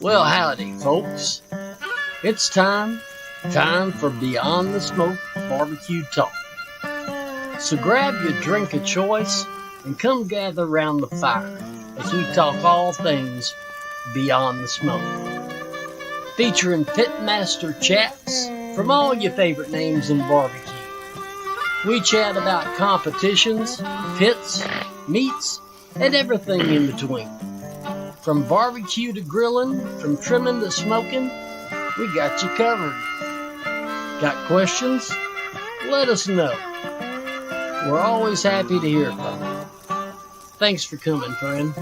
Well, howdy, folks. It's time for Beyond the Smoke Barbecue Talk. So grab your drink of choice and come gather around the fire as we talk all things Beyond the Smoke. Featuring pitmaster chats from all your favorite names in barbecue. We chat about competitions, pits, meats, and everything in between. From barbecue to grilling, from trimming to smoking, we got you covered. Got questions? Let us know. We're always happy to hear from you. Thanks for coming, friend.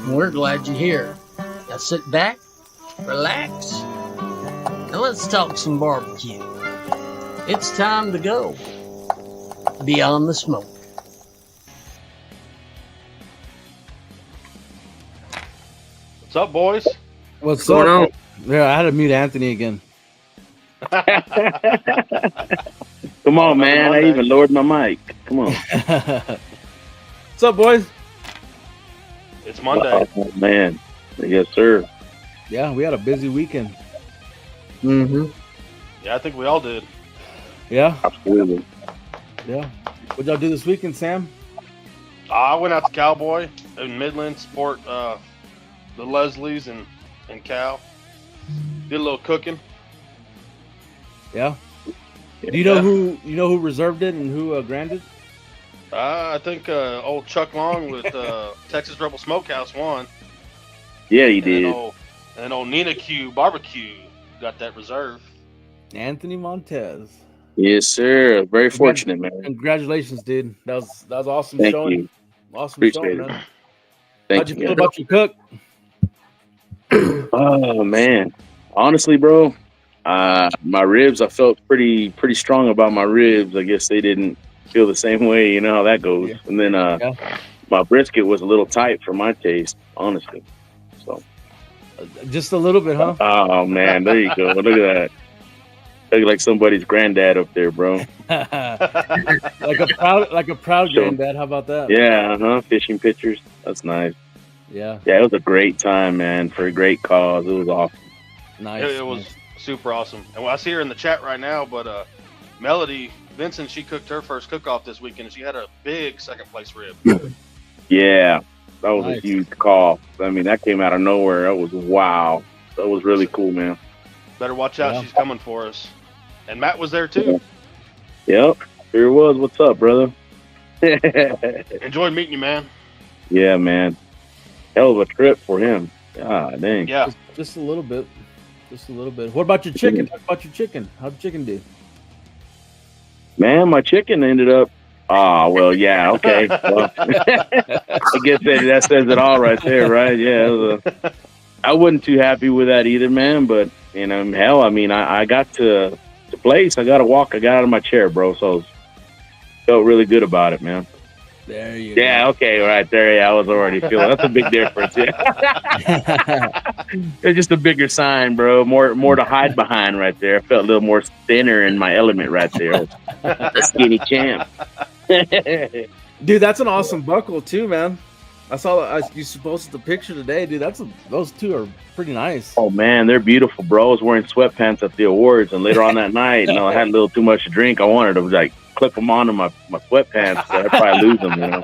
We're glad you're here. Now sit back, relax, and let's talk some barbecue. It's time to go Beyond the Smoke. What's up, boys? What's going on? Yeah, I had to mute Anthony again. Come on, man. I even lowered my mic. Come on. What's up, boys? It's Monday. Oh, man. Yes, sir. Yeah, we had a busy weekend. Mm-hmm. Yeah, I think we all did. Yeah? Absolutely. Yeah. What'd y'all do this weekend, Sam? I went out to Cowboy in Midland, support the Leslies and Cal. Did a little cooking. Yeah. Do you know who reserved it and who granted? I think old Chuck Long with Texas Rebel Smokehouse won. Yeah, he did. And old Nina Q Barbecue got that reserve. Anthony Montez. Yes, sir. Very fortunate, man. Congratulations, dude. That was awesome. Thank showing. You. Awesome Appreciate showing, it. man. Thank How'd you feel about your cook? Oh man, honestly, bro, my ribs. I felt pretty strong about my ribs. I guess they didn't feel the same way. You know how that goes. Yeah. And then my brisket was a little tight for my taste, honestly. So just a little bit, huh? Oh man, there you go. Look at that. Look like somebody's granddad up there, bro. like a proud granddad. How about that? Yeah, fishing pictures. That's nice. Yeah, it was a great time, man, for a great cause. It was awesome. Nice. It was super awesome. And I see her in the chat right now, but Melody Vincent, she cooked her first cook-off this weekend, and she had a big second-place rib. Yeah, that was a huge call. I mean, that came out of nowhere. That was wow. That was really cool, man. Better watch out. Yeah. She's coming for us. And Matt was there, too. Yep, here it was. What's up, brother? Enjoyed meeting you, man. Yeah, man. Hell of a trip for him. God dang. Yeah. Just a little bit. Just a little bit. What about your chicken? Talk about your chicken. How'd the chicken do? Man, my chicken ended up. Well, yeah, okay. Well, I guess that says it all right there, right? Yeah. I wasn't too happy with that either, man. But, you know, hell, I mean, I got to the place. I got to walk. I got out of my chair, bro. So felt really good about it, man. There you go. Okay, right there. Yeah, I was already feeling. That's a big difference. Yeah. It's just a bigger sign, bro. More to hide behind right there. I felt a little more thinner in my element right there. The skinny champ. Dude, that's an awesome buckle too, man. I saw you posted the picture today, dude. Those two are pretty nice. Oh man, they're beautiful, bro. I was wearing sweatpants at the awards, and later on that night, I had a little too much to drink. I wanted to like clip them onto my sweatpants. So I'd probably lose them.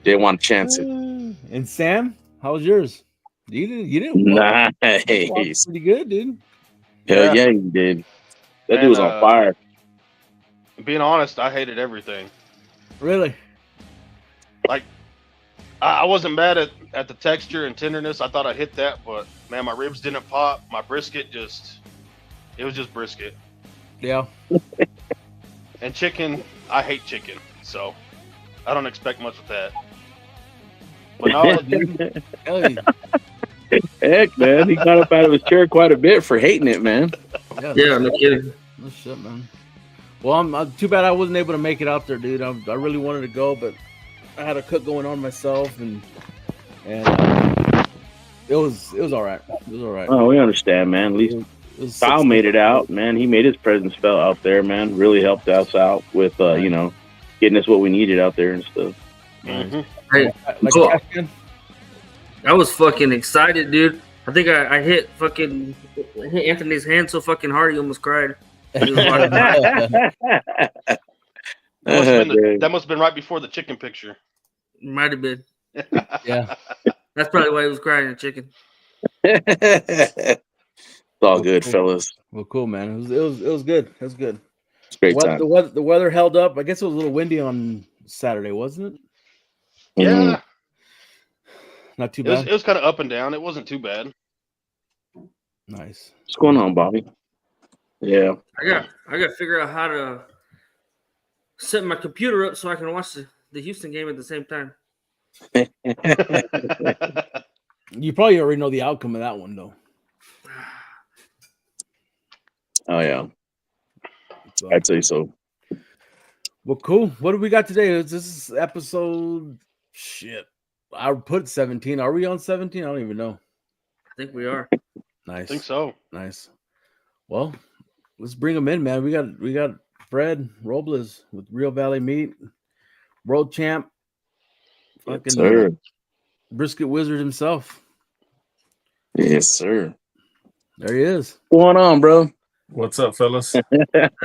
Didn't want to chance it. And Sam, how was yours? You didn't walk Nice. pretty good, dude. Hell Yeah. yeah, you did. That Man, dude was on fire. being honest, I hated everything. Really? Like, I wasn't mad at the texture and tenderness. I thought I hit that, but man, my ribs didn't pop. My brisket it was just brisket. Yeah. And chicken, I hate chicken, so I don't expect much with that. But no, Hell yeah. Heck, man, he got up out of his chair quite a bit for hating it, man. Yeah, no kidding. No shit, man. Well, I'm too bad I wasn't able to make it out there, dude. I really wanted to go, but I had a cook going on myself, and it was all right. It was all right. Oh, we understand, man. At least Kyle made it out, man. He made his presence felt out there, man. Really helped us out with, getting us what we needed out there and stuff. mhm. Hey, Like cool. Ashton? I was fucking excited, dude. I think I hit Anthony's hand so fucking hard he almost cried. He was watching that. That must have been right before the chicken picture. Might have been. Yeah. That's probably why he was crying in chicken. It's all good, fellas. Well, cool, man. It was good. It was good. It's a great time. The weather held up. I guess it was a little windy on Saturday, wasn't it? Yeah, Not too it was, bad. it was kind of up and down. It wasn't too bad. Nice. What's going on, Bobby? Yeah. I got to figure out how to set my computer up so I can watch the Houston game at the same time. You probably already know the outcome of that one, though. Oh, yeah. So, I'd say so. well, cool. What do we got today? This is episode. Shit. I put 17. Are we on 17? I don't even know. I think we are. Nice. I think so. Nice. Well, let's bring them in, man. We got Fred Robles with Real Valley Meat, world champ, fucking Sir. brisket wizard himself. Yes, sir. There he is. What's going on, bro? What's up, fellas?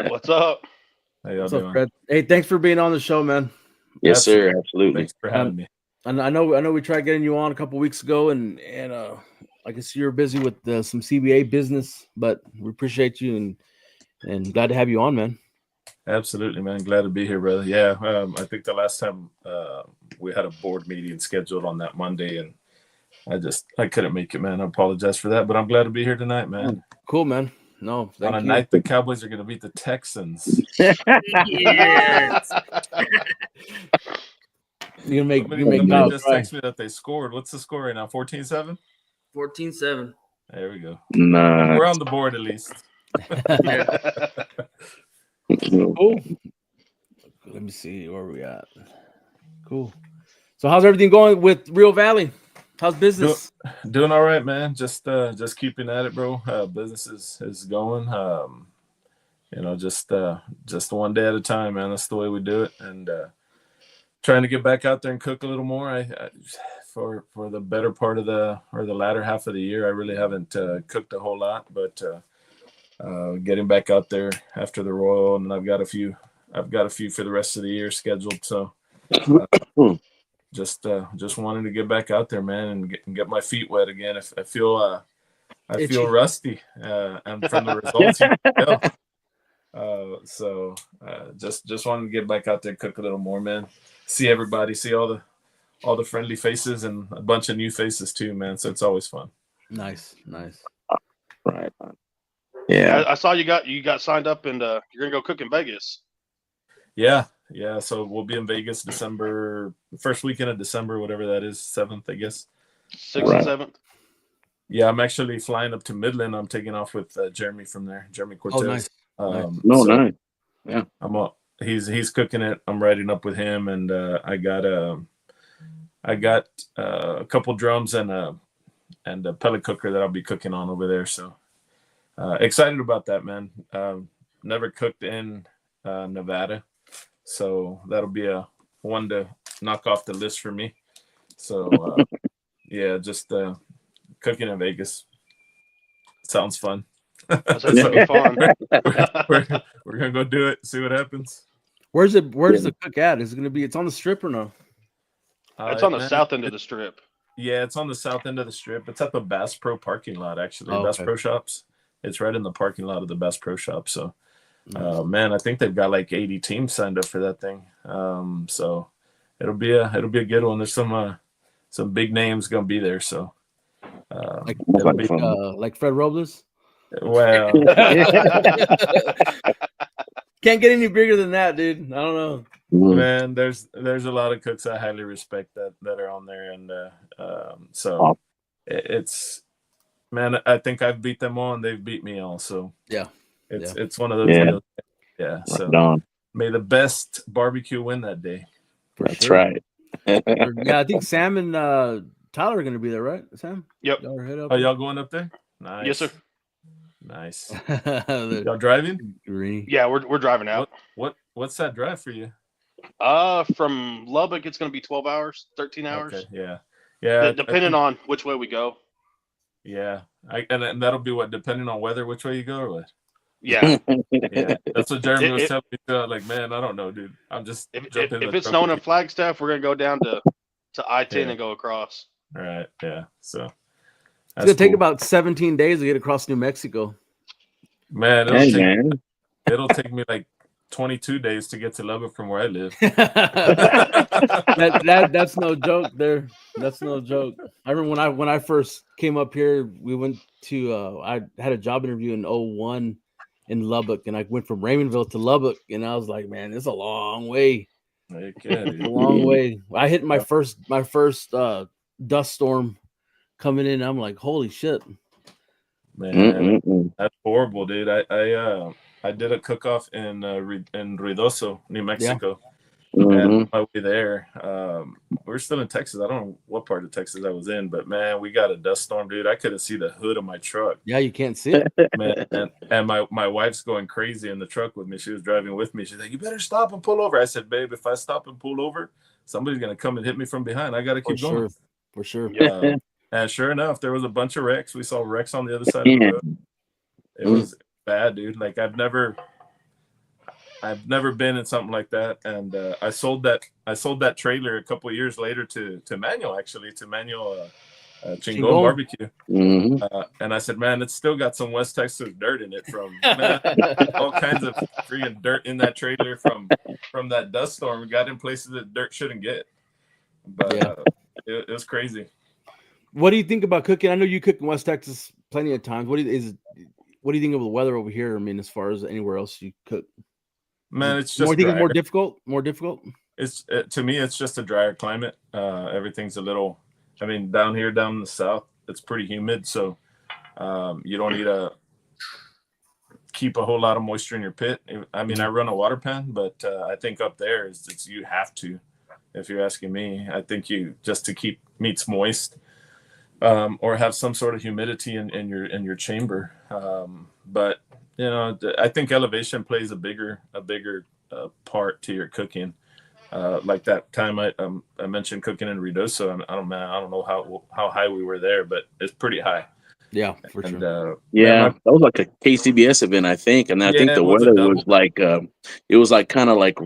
What's up? How y'all What's doing? up, Fred? Hey, thanks for being on the show, man. Yes, sir. Absolutely. Thanks for having me. And I know we tried getting you on a couple weeks ago, and I guess you're busy with some CBA business, but we appreciate you and glad to have you on, man. Absolutely, man. Glad to be here, brother. Yeah, I think the last time we had a board meeting scheduled on that Monday, and I couldn't make it, man. I apologize for that, but I'm glad to be here tonight, man. Cool, man. No, thank On a you. night the Cowboys are going to beat the Texans. Yes. You make Somebody Kyle just cry. texted me that they scored. What's the score right now? 14-7? 14-7. There we go. Nah. We're on the board at least. Cool. Let me see where we at. Cool. So how's everything going with Real Valley? How's business? Doing all right, man. Just keeping at it, bro. Business is going. Just one day at a time, man. That's the way we do it. And trying to get back out there and cook a little more. I for the better part of the latter half of the year, I really haven't cooked a whole lot, but getting back out there after the Royal, and I've got a few for the rest of the year scheduled. So just wanting to get back out there, man, and get my feet wet again. I feel rusty, and from the results, you can tell. So just wanted to get back out there, cook a little more, man. See everybody, see all the friendly faces and a bunch of new faces too, man. So it's always fun. Nice. Right. Yeah. I saw you got signed up, and you're gonna go cook in Vegas. Yeah. So we'll be in Vegas December, first weekend of December, whatever that is, 7th, I guess. 6th and 7th. Yeah, I'm actually flying up to Midland. I'm taking off with Jeremy from there, Jeremy Cortez. Oh, nice. So Nice. He's cooking it. I'm riding up with him, and I got a couple drums and a pellet cooker that I'll be cooking on over there. So excited about that, man. Never cooked in Nevada, so that'll be a one to knock off the list for me. So yeah, just cooking in Vegas sounds fun. I said it'd be fun. We're gonna go do it. See what happens. Where's the cook at? Is it gonna be? It's on the strip or no? It's on the Man, south end of the strip. Yeah, it's on the south end of the strip. It's at the Bass Pro parking lot, actually. Oh, Bass okay. Pro Shops. It's right in the parking lot of the Bass Pro Shop. So, man, I think they've got like 80 teams signed up for that thing. So it'll be a good one. There's some big names gonna be there. So, like Fred Robles. well, Can't get any bigger than that, dude. I don't know. man, there's a lot of cooks I highly respect that are on there, and so it's, man, I think I've beat them all and they've beat me all. So yeah, it's one of those deals. Yeah. So may the best barbecue win that day. That's right. Yeah, I think Sam and Tyler are going to be there, right? Sam? Yep. Y'all head up. Are y'all going up there? Nice. Yes, sir. Nice. The Y'all driving? green. Yeah, we're driving out. What's that drive for you? From Lubbock, it's going to be 12 hours, 13 hours. Okay, yeah. Depending on which way we go. Yeah, and that'll be what, depending on weather, which way you go or what? Yeah. Yeah, that's what Jeremy was telling me. Like, man, I don't know, dude. I'm just if it's snowing in Flagstaff, we're gonna go down to I-10 and go across. All right. Yeah. So it's gonna take about 17 days to get across New Mexico. Man, it'll take me like 22 days to get to Lubbock from where I live. That's no joke there. That's no joke. I remember when I first came up here, we went to I had a job interview in 01 in Lubbock, and I went from Raymondville to Lubbock, and I was like, man, it's a long way. It's a long way. I hit my first dust storm coming in. I'm like, holy shit. Man, that's horrible, dude. I did a cook-off in Ruidoso, New Mexico. And on my way there, we're still in Texas. I don't know what part of Texas I was in, but man, we got a dust storm, dude. I couldn't see the hood of my truck. Yeah, you can't see it. Man, and my wife's going crazy in the truck with me. She was driving with me. She's like, "You better stop and pull over." I said, "Babe, if I stop and pull over, somebody's gonna come and hit me from behind. I gotta keep going." For sure. And sure enough, there was a bunch of wrecks. We saw wrecks on the other side of the road. It was bad, dude. Like I've never been in something like that. And I sold that trailer a couple of years later to Manuel Chingon Barbecue. And I said, man, it's still got some West Texas dirt in it from all kinds of freaking dirt in that trailer from that dust storm. We got in places that dirt shouldn't get. But it was crazy. What do you think about cooking? I know you cook in West Texas plenty of times. What do you think of the weather over here? I mean, as far as anywhere else you cook, man, it's just more difficult. More difficult. It's to me, it's just a drier climate. Everything's a little. I mean, down in the south, it's pretty humid, so you don't need to keep a whole lot of moisture in your pit. I mean, I run a water pan, but I think up there it's you have to. If you're asking me, I think you just to keep meats moist. Or have some sort of humidity in your chamber. But you know, I think elevation plays a bigger part to your cooking. Like that time I mentioned cooking in Ruidoso. I don't know how high we were there, but it's pretty high. Yeah, for sure. That was like a KCBS event, I think, and I think the weather was like it was like kind of like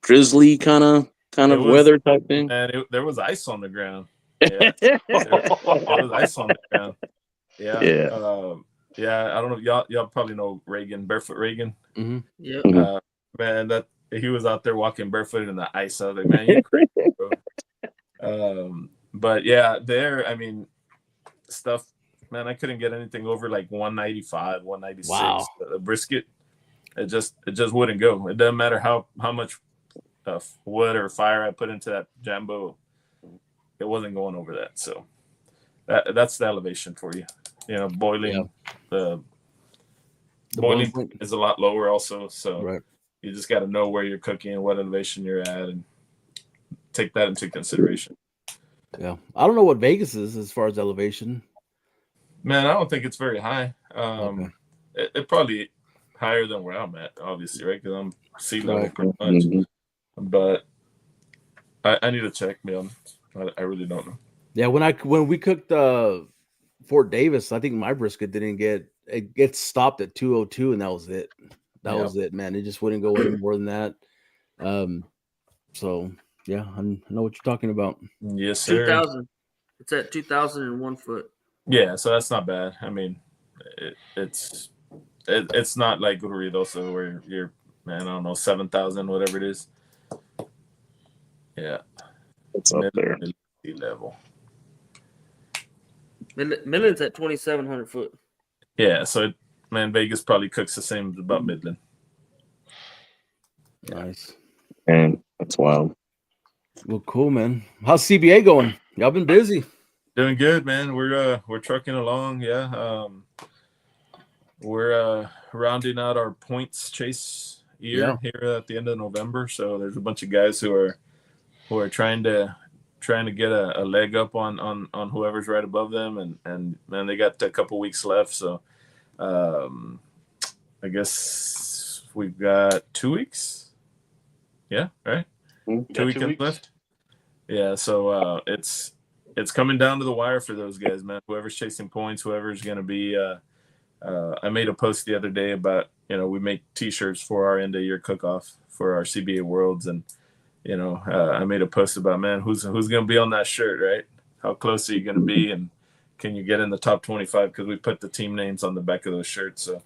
drizzly kind of weather type thing. And there was ice on the ground. Yeah, there was ice on the ground. Yeah. I don't know. Y'all probably know Reagan, Barefoot Reagan. Mm-hmm. Yeah. Man, that he was out there walking barefoot in the ice. I was like, man, you're crazy, bro. But yeah, there. I mean, stuff. Man, I couldn't get anything over like 195, 196. Wow. A brisket, it just wouldn't go. It doesn't matter how much wood or fire I put into that Jambo. It wasn't going over that. So that's the elevation for you. You know, boiling. The boiling point is a lot lower also. So you just got to know where you're cooking and what elevation you're at and take that into consideration. Yeah. I don't know what Vegas is as far as elevation. Man, I don't think it's very high. It probably higher than where I'm at, obviously, right? Because I'm sea level pretty much. But I need to check, man. I really don't know. Yeah, when we cooked Fort Davis, I think my brisket didn't get stopped at 202, and that was it. That was it, man. It just wouldn't go any more than that. So yeah, I know what you're talking about. Yes, sir. 2,000. It's at 2,001 foot. Yeah, so that's not bad. I mean, it's not like Ruidoso where you're, man, I don't know, 7,000, whatever it is. Yeah, It's up there. Sea level. Midland's at 2,700 foot. Yeah, so Vegas probably cooks the same as about Midland. Nice. And that's wild. Well, cool, man. How's CBA going? Y'all been busy. Doing good, man. We're trucking along. Yeah. We're rounding out our points chase year here at the end of November. So there's a bunch of guys who are trying to get a leg up on whoever's right above them, and man, they got a couple weeks left. So I guess we've got 2 weeks. Yeah, right. 2 weekends left. Yeah, so it's coming down to the wire for those guys, man. Whoever's chasing points, whoever's going to be. I made a post the other day about, we make T-shirts for our end of year cook-off for our CBA Worlds, and I made a post about, man, who's going to be on that shirt, right? How close are you going to be, and can you get in the top 25? Because we put the team names on the back of those shirts, so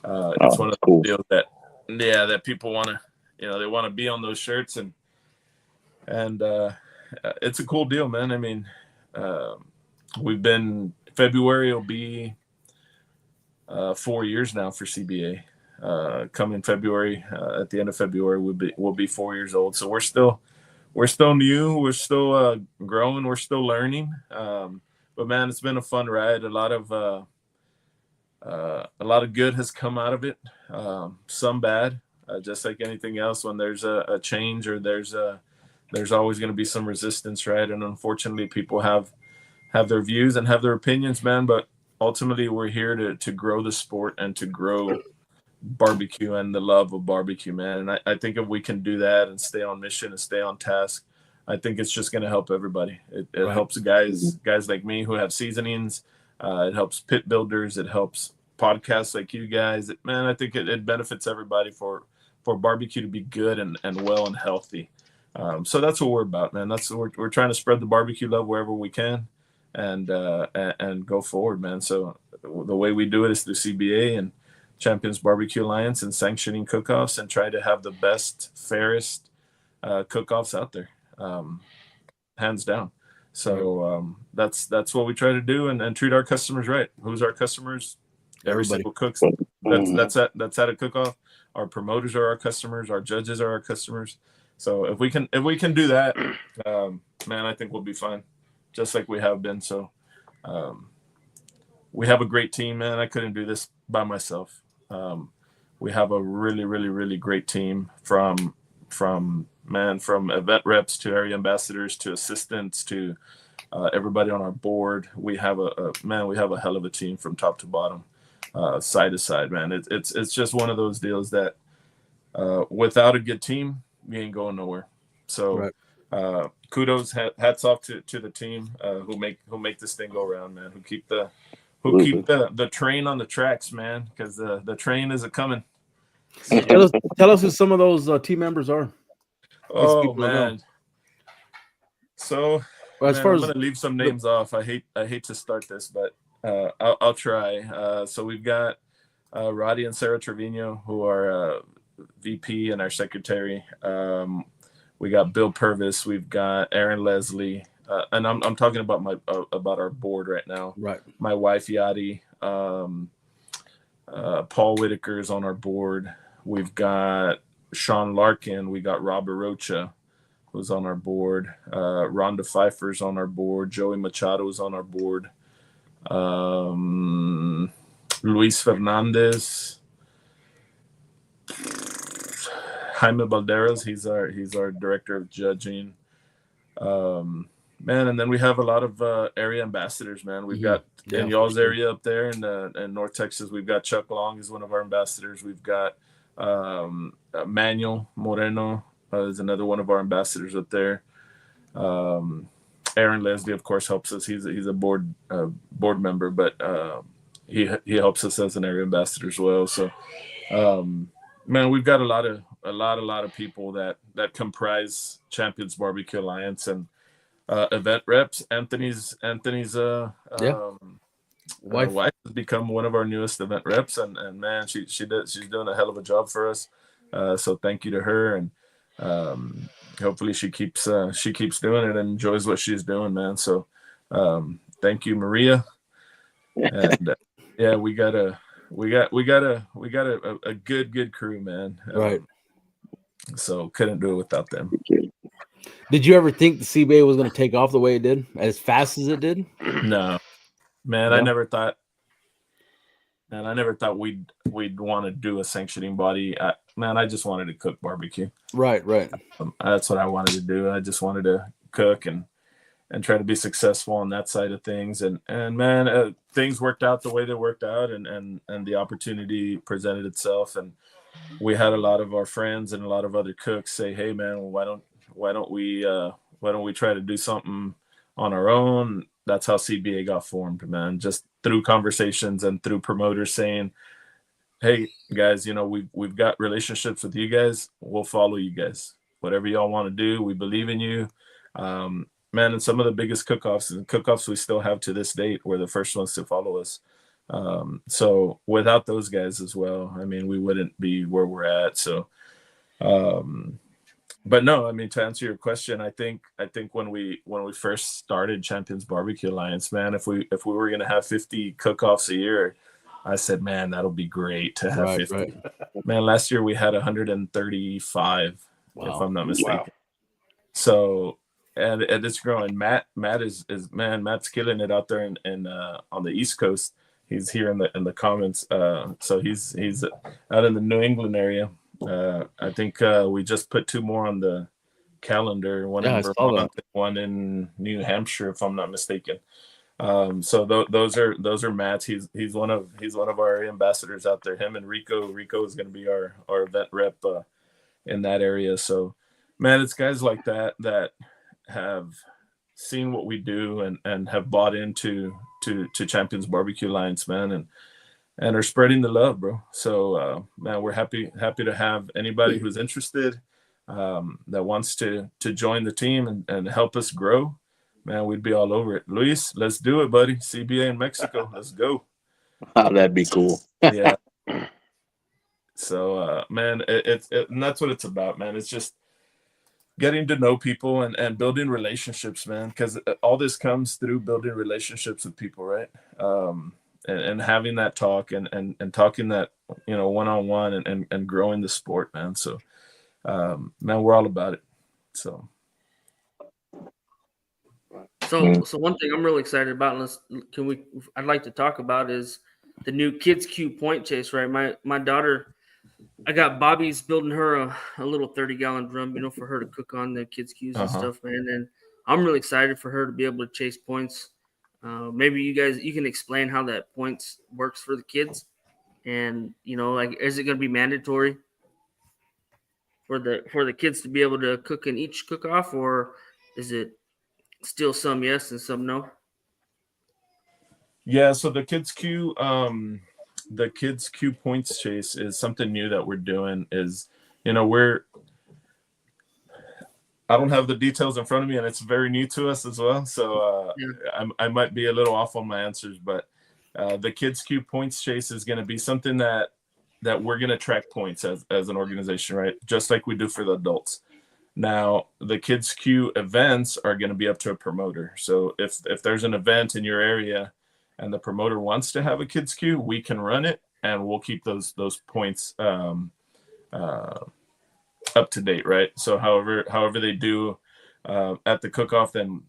it's one of the deals that people want to, they want to be on those shirts, and it's a cool deal, man. I mean, February will be 4 years now for CBA. Coming February, at the end of February, we'll be 4 years old. So we're still new. We're still growing. We're still learning. But man, it's been a fun ride. A lot of good has come out of it. Some bad, just like anything else. When there's a change, or there's always going to be some resistance, right? And unfortunately, people have their views and have their opinions, man. But ultimately, we're here to grow the sport and to grow barbecue and the love of barbecue, man. And I think if we can do that and stay on mission and stay on task, I think it's just going to help everybody. It helps guys like me who have seasonings. It helps pit builders. It helps podcasts like you guys. Man, I think it benefits everybody for barbecue to be good and well and healthy. So that's what we're about, man. We're trying to spread the barbecue love wherever we can, and go forward, man. So the way we do it is through CBA and Champions Barbecue Alliance and sanctioning cook-offs, and try to have the best, fairest cook-offs out there, hands down. So that's what we try to do, and treat our customers right. Who's our customers? Every single cook. That's at a cook-off. Our promoters are our customers. Our judges are our customers. So if we can do that, man, I think we'll be fine, just like we have been. So we have a great team, man. I couldn't do this by myself. We have a really, really, really great team from event reps to area ambassadors to assistants to everybody on our board. We have a hell of a team from top to bottom, side to side, man. It's just one of those deals that without a good team, you ain't going nowhere. So kudos, hats off to the team who make this thing go around, man. Who keep the train on the tracks, man, because the train is a coming. Tell us who some of those team members are. Oh man. So I'm gonna leave some names off. I hate to start this, but I'll try. So we've got Roddy and Sarah Trevino, who are VP and our secretary. We got Bill Purvis. We've got Aaron Leslie, and I'm talking about about our board right now. Right. My wife Yadi, Paul Whitaker is on our board. We've got Sean Larkin. We got Robert Rocha, who's on our board. Rhonda Pfeiffer's on our board. Joey Machado is on our board. Luis Fernandez. Jaime Balderas, he's our director of judging. Man, and then we have a lot of area ambassadors, man. We've got in y'all's area up there in North Texas, we've got Chuck Long is one of our ambassadors. We've got Manuel Moreno is another one of our ambassadors up there. Aaron Leslie, of course, helps us. He's a board member, but he helps us as an area ambassador as well. So, man, we've got a lot of people that comprise Champions Barbecue Alliance and event reps. Anthony's wife has become one of our newest event reps, and man, she's doing a hell of a job for us. So thank you to her, and hopefully she keeps doing it and enjoys what she's doing, man. So thank you, Maria. And yeah, we got a good crew, man. Right. So couldn't do it without them. Did you ever think the CBA was going to take off the way it did, as fast as it did? No, man. No? I never thought we'd want to do a sanctioning body. I just wanted to cook barbecue. Right. That's what I wanted to do. I just wanted to cook and try to be successful on that side of things. And man, things worked out the way they worked out, and the opportunity presented itself. And we had a lot of our friends and a lot of other cooks say, "Hey, man, why don't we try to do something on our own?" That's how CBA got formed, man. Just through conversations and through promoters saying, "Hey, guys, we've got relationships with you guys. We'll follow you guys. Whatever y'all want to do, we believe in you." Man, and some of the biggest cook-offs we still have to this date were the first ones to follow us. So without those guys as well, I mean, we wouldn't be where we're at. So, but no, I mean, to answer your question, I think when we first started Champions Barbecue Alliance, man, if we were going to have 50 cook-offs a year, I said, man, that'll be great to have 50. Right. Man, last year we had 135, if I'm not mistaken. Wow. So, and it's growing. Matt's killing it out there in on the East Coast. He's here in the comments. So he's out in the New England area. I think we just put 2 more on the calendar. One in Vermont, one in New Hampshire, if I'm not mistaken. So those are Matt's. He's one of our ambassadors out there. Him and Rico. Rico is going to be our event rep in that area. So, man, it's guys like that have seen what we do and have bought into Champions Barbecue Alliance, man, and are spreading the love, bro. So, man, we're happy to have anybody who's interested, that wants to join the team and help us grow. Man, we'd be all over it. Luis, let's do it, buddy. CBA in Mexico. Let's go. Oh, that'd be cool. Yeah. So, man, and that's what it's about, man. It's just getting to know people and building relationships, man, because all this comes through building relationships with people, right? And having that talk and talking that, one-on-one and growing the sport, man. So, man, we're all about it. So one thing I'm really excited about, I'd like to talk about is the new Kids Q point chase, right? My daughter, I got Bobby's building her a little 30-gallon drum, for her to cook on the Kids Q's and stuff, man. And I'm really excited for her to be able to chase points. Maybe you can explain how that points works for the kids, and is it going to be mandatory for the kids to be able to cook in each cook-off, or is it still some yes and some no? Yeah, so the Kids Q points chase is something new that we're doing. I don't have the details in front of me, and it's very new to us as well. So I might be a little off on my answers, but the Kids Q points chase is going to be something that we're going to track points as an organization, right? Just like we do for the adults. Now, the Kids Q events are going to be up to a promoter. So if there's an event in your area and the promoter wants to have a Kids Q, we can run it, and we'll keep those points up to date, right? So however they do at the cook-off, then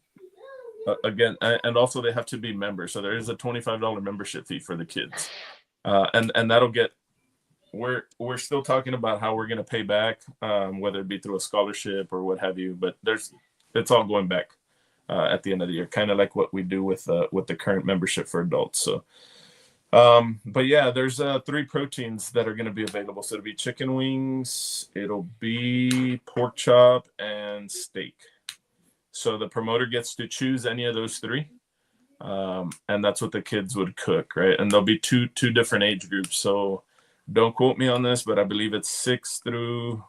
again, and also they have to be members. So there is a $25 membership fee for the kids, and that'll get. We're still talking about how we're going to pay back, whether it be through a scholarship or what have you. But it's all going back at the end of the year, kind of like what we do with the current membership for adults. So, but yeah, there's 3 proteins that are going to be available. So it'll be chicken wings, it'll be pork chop, and steak. So the promoter gets to choose any of those three. And that's what the kids would cook, right? And there'll be two different age groups. So don't quote me on this, but I believe it's 6 through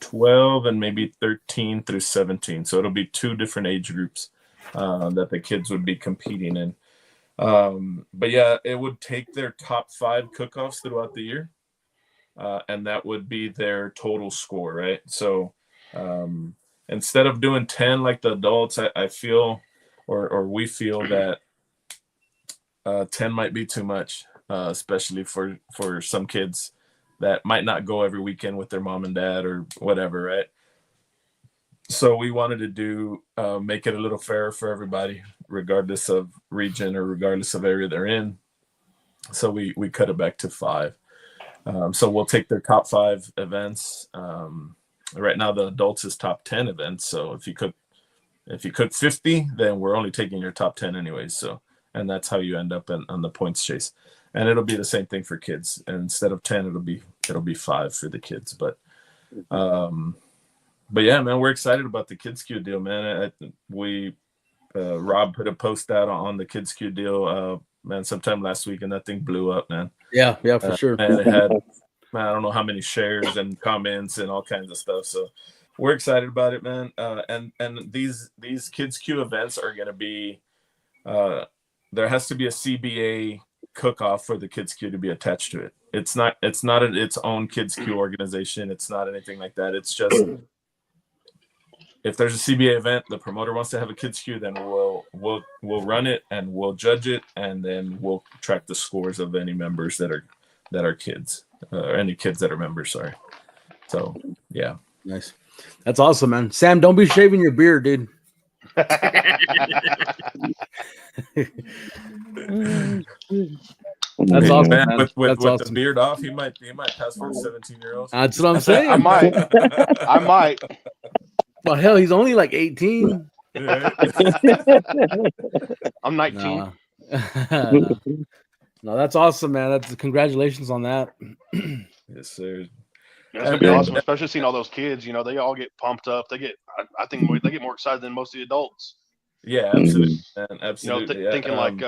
12 and maybe 13 through 17. So it'll be 2 different age groups that the kids would be competing in. But yeah, it would take their top 5 cook-offs throughout the year. And that would be their total score, right? So instead of doing 10 like the adults, I feel, or we feel that 10 might be too much, especially for some kids that might not go every weekend with their mom and dad or whatever, right? So we wanted to do make it a little fairer for everybody, regardless of region or regardless of area they're in. So we cut it back to 5. So we'll take their top 5 events. Right now, the adults is top 10 events. So if you cook 50, then we're only taking your top 10 anyways. So, and that's how you end up on the points chase. And it'll be the same thing for kids. And instead of 10, it'll be 5 for the kids. But yeah, man, we're excited about the Kids Q deal, man. Rob put a post out on the Kids Q deal, man, sometime last week, and that thing blew up, man. Yeah, for sure. And it had, man, I don't know how many shares and comments and all kinds of stuff. So we're excited about it, man. And these Kids Q events are going to be, there has to be a CBA cook-off for the Kids Q to be attached to it. It's not its own Kids Q organization. It's not anything like that. It's just, if there's a CBA event, the promoter wants to have a Kids Q, then we'll run it and we'll judge it, and then we'll track the scores of any members that are kids, or any kids that are members. Sorry. So yeah, nice. That's awesome, man. Sam, don't be shaving your beard, dude. That's awesome, man. With awesome. the beard off, he might pass for a 17-year-old. That's what I'm saying. I might. Well, hell, he's only like 18. I'm 19. No, that's awesome, man. That's congratulations on that. Yes, sir. Yeah, it's gonna be awesome, especially seeing all those kids. You know, they all get pumped up. I think they get more excited than most of the adults. Yeah, absolutely, man. Absolutely. You know, thinking like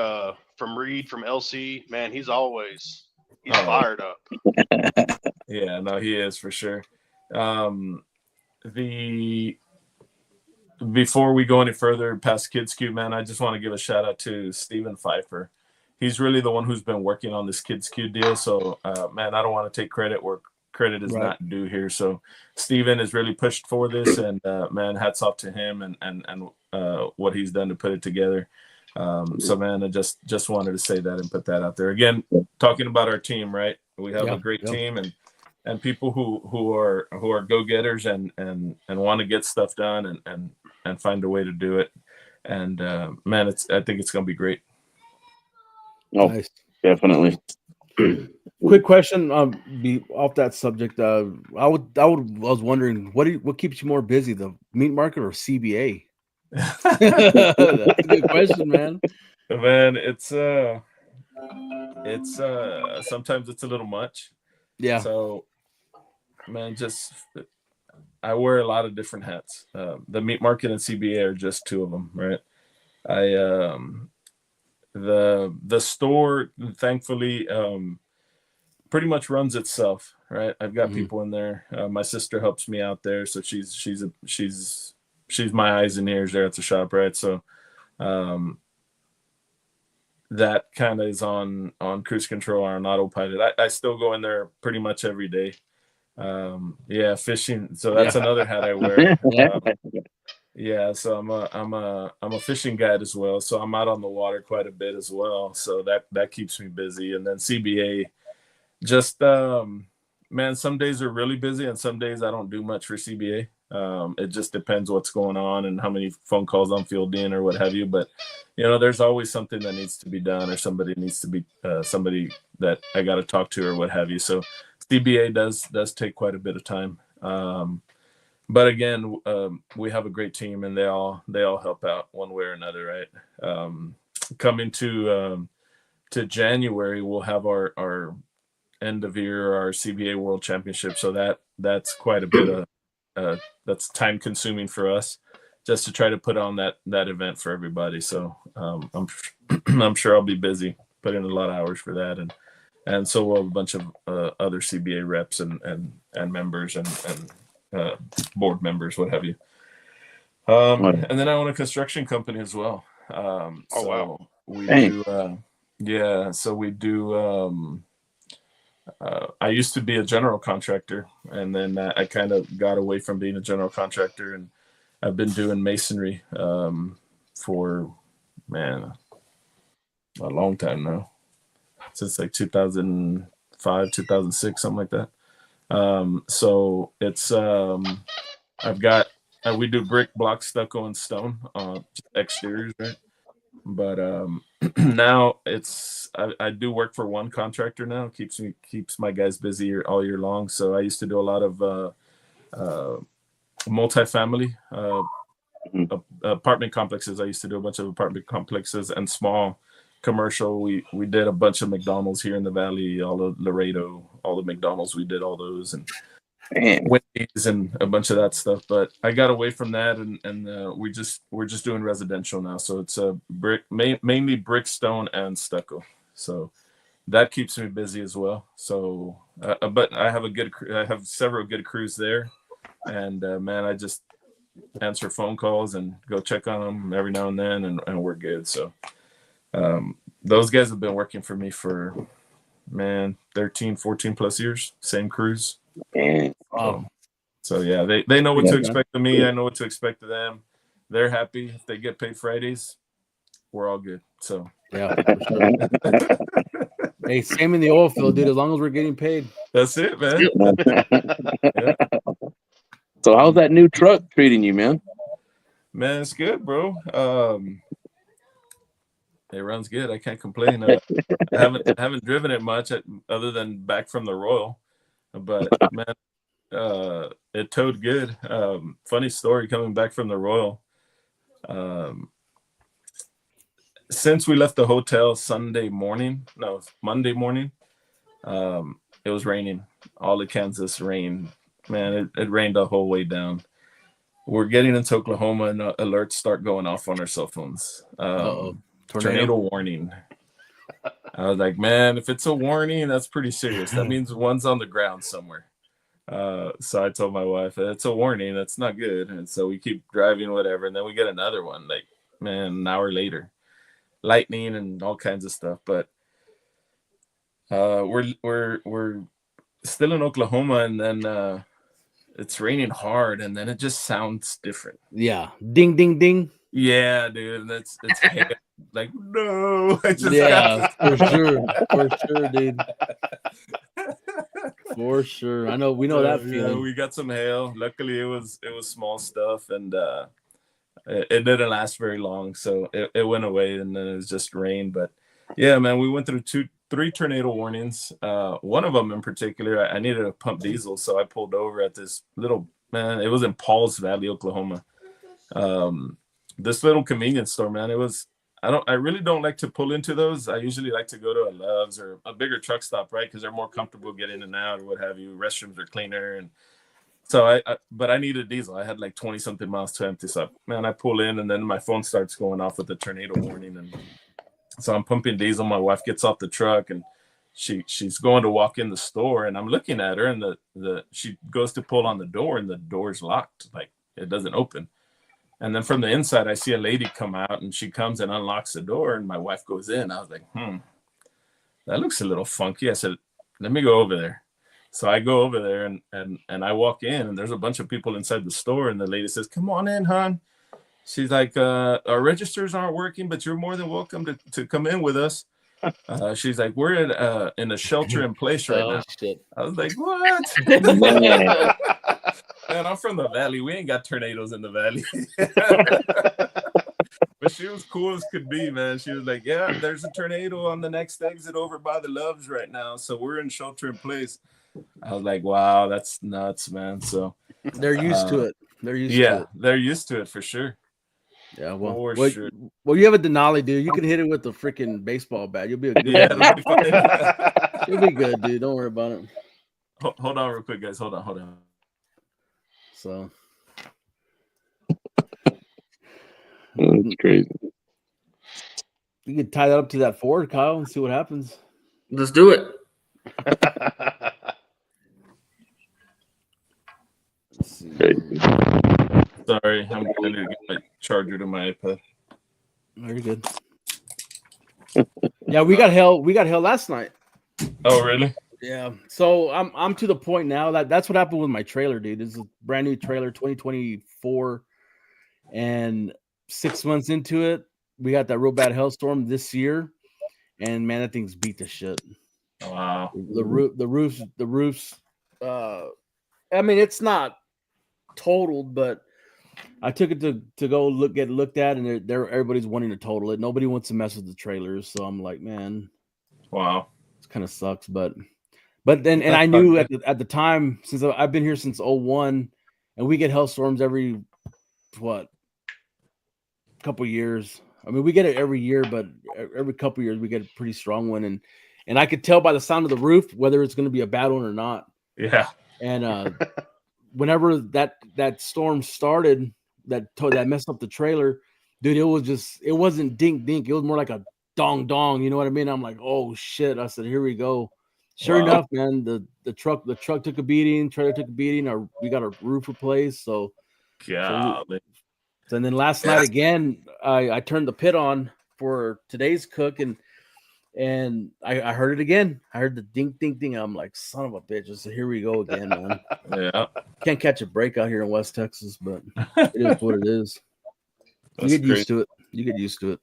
from Reed, from LC, man, he's fired up. Yeah, no, he is for sure. Before we go any further past Kids Q, man, I just want to give a shout out to Steven Pfeiffer. He's really the one who's been working on this Kids Q deal. So, man, I don't want to take credit where credit is not due here. So Steven has really pushed for this, and man, hats off to him and what he's done to put it together. So, man, I just wanted to say that and put that out there. Again, talking about our team, right? We have a great team and people who are go-getters and want to get stuff done and find a way to do it. And man, I think it's going to be great. Oh, nice. Definitely. Quick question, be off that subject. I was wondering what keeps you more busy, the meat market or CBA? That's a good question, man. Man, it's sometimes it's a little much. Yeah. So, man, I wear a lot of different hats. The meat market and CBA are just 2 of them, right? The store, thankfully, pretty much runs itself, right? I've got people in there. My sister helps me out there, so she's my eyes and ears there at the shop, right? So that kind of is on cruise control or on autopilot. I still go in there pretty much every day. Yeah, fishing. So that's another hat I wear. Yeah, so I'm a fishing guide as well. So I'm out on the water quite a bit as well. So that keeps me busy. And then CBA, just man, some days are really busy and some days I don't do much for CBA. It just depends what's going on and how many phone calls I'm fielding or what have you. But you know, there's always something that needs to be done or somebody needs to be somebody that I got to talk to or what have you. So CBA does take quite a bit of time. But again, we have a great team and they all help out one way or another, right? Coming to January, we'll have our end of year, our CBA World Championship. So that's quite a bit of that's time consuming for us. just to try to put on that event for everybody. So I'm sure I'll be busy, put in a lot of hours for that, and so will a bunch of other CBA reps and members and board members, what have you. And then I own a construction company as well. So wow. we do, so we do. I used to be a general contractor, and then I kind of got away from being a general contractor, and I've been doing masonry for a long time now, since like 2005, 2006, something like that. So it's we do brick, block, stucco, and stone exteriors, right? But now I do work for one contractor now. Keeps my guys busy all year long. So I used to do a lot of multifamily apartment complexes. I used to do a bunch of apartment complexes and small commercial. We did a bunch of McDonald's here in the Valley, all of Laredo, all the McDonald's. We did all those, and Wendy's and a bunch of that stuff. But I got away from that, and we're just doing residential now. So it's brick, mainly brick, stone, and stucco. So that keeps me busy as well. So but I have several good crews there, and I just answer phone calls and go check on them every now and then, and we're good. So those guys have been working for me for 13, 14 plus years, same crews. So yeah, they know what to expect of me. I know what to expect of them. They're happy. If they get paid Fridays, we're all good. So yeah, for sure. Hey, same in the oil field, dude. As long as we're getting paid, that's it, man. Yeah. So how's that new truck treating you, man? Man, it's good, bro. It runs good. I can't complain. I haven't driven it much other than back from the Royal, but man, it towed good. Funny story coming back from the Royal. Since we left the hotel Monday morning, it was raining. All of Kansas rained. Man, it rained the whole way down. We're getting into Oklahoma, and alerts start going off on our cell phones. Tornado warning. I was like, man, if it's a warning, that's pretty serious. That means one's on the ground somewhere. So I told my wife, it's a warning. That's not good. And so we keep driving, whatever. And then we get another one, like, man, an hour later. Lightning and all kinds of stuff. But we're still in Oklahoma, and then it's raining hard, and then it just sounds different. Yeah. Ding, ding, ding. Yeah, dude. It's like, no. For sure, dude. For sure. I know, we know that feeling. Yeah, we got some hail. Luckily it was small stuff, and it didn't last very long, so it went away, and then it was just rain. But yeah, man, we went through 3 tornado warnings. One of them in particular, I needed to pump diesel, so I pulled over at this little, it was in Pauls Valley, Oklahoma. This little convenience store, man. I really don't like to pull into those. I usually like to go to a Love's or a bigger truck stop, right? Because they're more comfortable getting in and out or what have you. Restrooms are cleaner, and so but I needed diesel. I had like 20 something miles to empty. So man, I pull in, and then my phone starts going off with the tornado warning, and so I'm pumping diesel. My wife gets off the truck, and she's going to walk in the store, and I'm looking at her, and she goes to pull on the door, and the door's locked, like it doesn't open. And then from the inside, I see a lady come out, and she comes and unlocks the door, and my wife goes in. I was like, that looks a little funky. I said, let me go over there. So I go over there, and I walk in, and there's a bunch of people inside the store, and the lady says, come on in, hon. She's like, our registers aren't working, but you're more than welcome to come in with us. She's like, we're in a shelter in place right now. Shit. I was like, what? Man, I'm from the Valley. We ain't got tornadoes in the Valley. But she was cool as could be, man. She was like, yeah, there's a tornado on the next exit over by the Loves right now, so we're in shelter in place. I was like, wow, that's nuts, man. So they're used to it. They're used to it for sure. Yeah, well, sure. Well, you have a Denali, dude. You can hit it with the freaking baseball bat. You'll be a good. You'll be good, dude. Don't worry about it. Hold on, real quick, guys. Hold on. So, That's crazy. You could tie that up to that Ford, Kyle, and see what happens. Let's do it. Let's see. Crazy. Sorry, I need to get my charger to my iPad. Very good. Yeah, we got hell. We got hell last night. Oh, really? Yeah. So I'm to the point now that's what happened with my trailer, dude. This is a brand new trailer, 2024, and 6 months into it, we got that real bad hailstorm this year, and man, that thing's beat to shit. Wow. The roofs. I mean, it's not totaled, but I took it to go get looked at, and everybody's wanting to total it. Nobody wants to mess with the trailers, so I'm like, man, Wow. it kind of sucks. But then, and I knew at the time, since I've been here since 01, and we get hailstorms every couple years. I mean, we get it every year, but every couple years we get a pretty strong one, and I could tell by the sound of the roof whether it's going to be a bad one or not. Yeah. And whenever that storm started, that messed up the trailer, dude, it wasn't dink dink. It was more like a dong dong. You know what I mean? I'm like, oh shit! I said, here we go. Sure enough, man, the truck took a beating, trailer took a beating. We got our roof replaced. So and then last night again, I turned the pit on for today's cook, and I heard it again. I heard the ding ding ding. I'm like, son of a bitch! I said, here we go again, man. Yeah. Can't catch a break out here in West Texas, but it is what it is. You get used to it. You get used to it.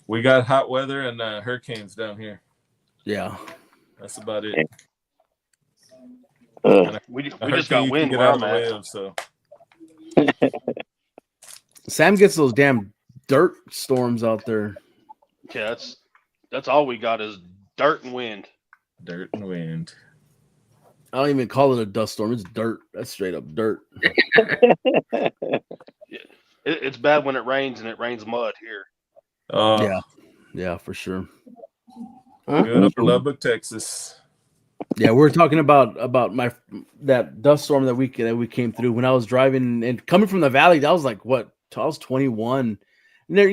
We got hot weather and hurricanes down here. Yeah, that's about it. We just got wind where I'm at. So Sam gets those damn dirt storms out there. Yeah, that's all we got is dirt and wind. Dirt and wind. I don't even call it a dust storm. It's dirt. That's straight up dirt. It's bad when it rains, and it rains mud here. Yeah, for sure. Good for Lubbock, Texas. Yeah, we're talking about that dust storm that we came through when I was driving and coming from the valley. That was like what? I was 21. And there,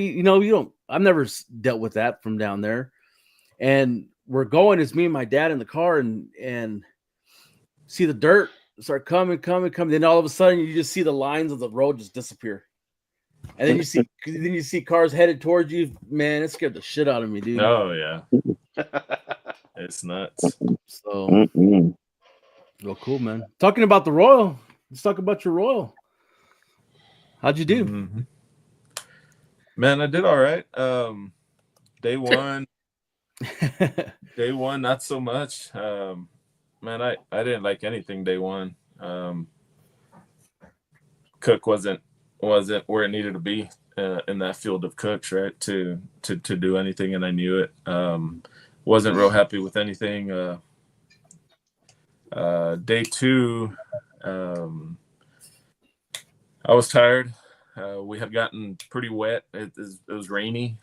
I've never dealt with that from down there. And we're going. It's me and my dad in the car, and see the dirt start coming. Then all of a sudden, you just see the lines of the road just disappear. And then you see cars headed towards you. Man, it scared the shit out of me, dude. Oh yeah, it's nuts. So, well, cool, man. Talking about the Royal, let's talk about your Royal. How'd you do? Mm-hmm. Man, I did all right. Day one, not so much. Man, I didn't like anything day one. Cook wasn't where it needed to be in that field of cooks, right? To do anything, and I knew it. Wasn't real happy with anything. Day two, I was tired. We had gotten pretty wet. It was rainy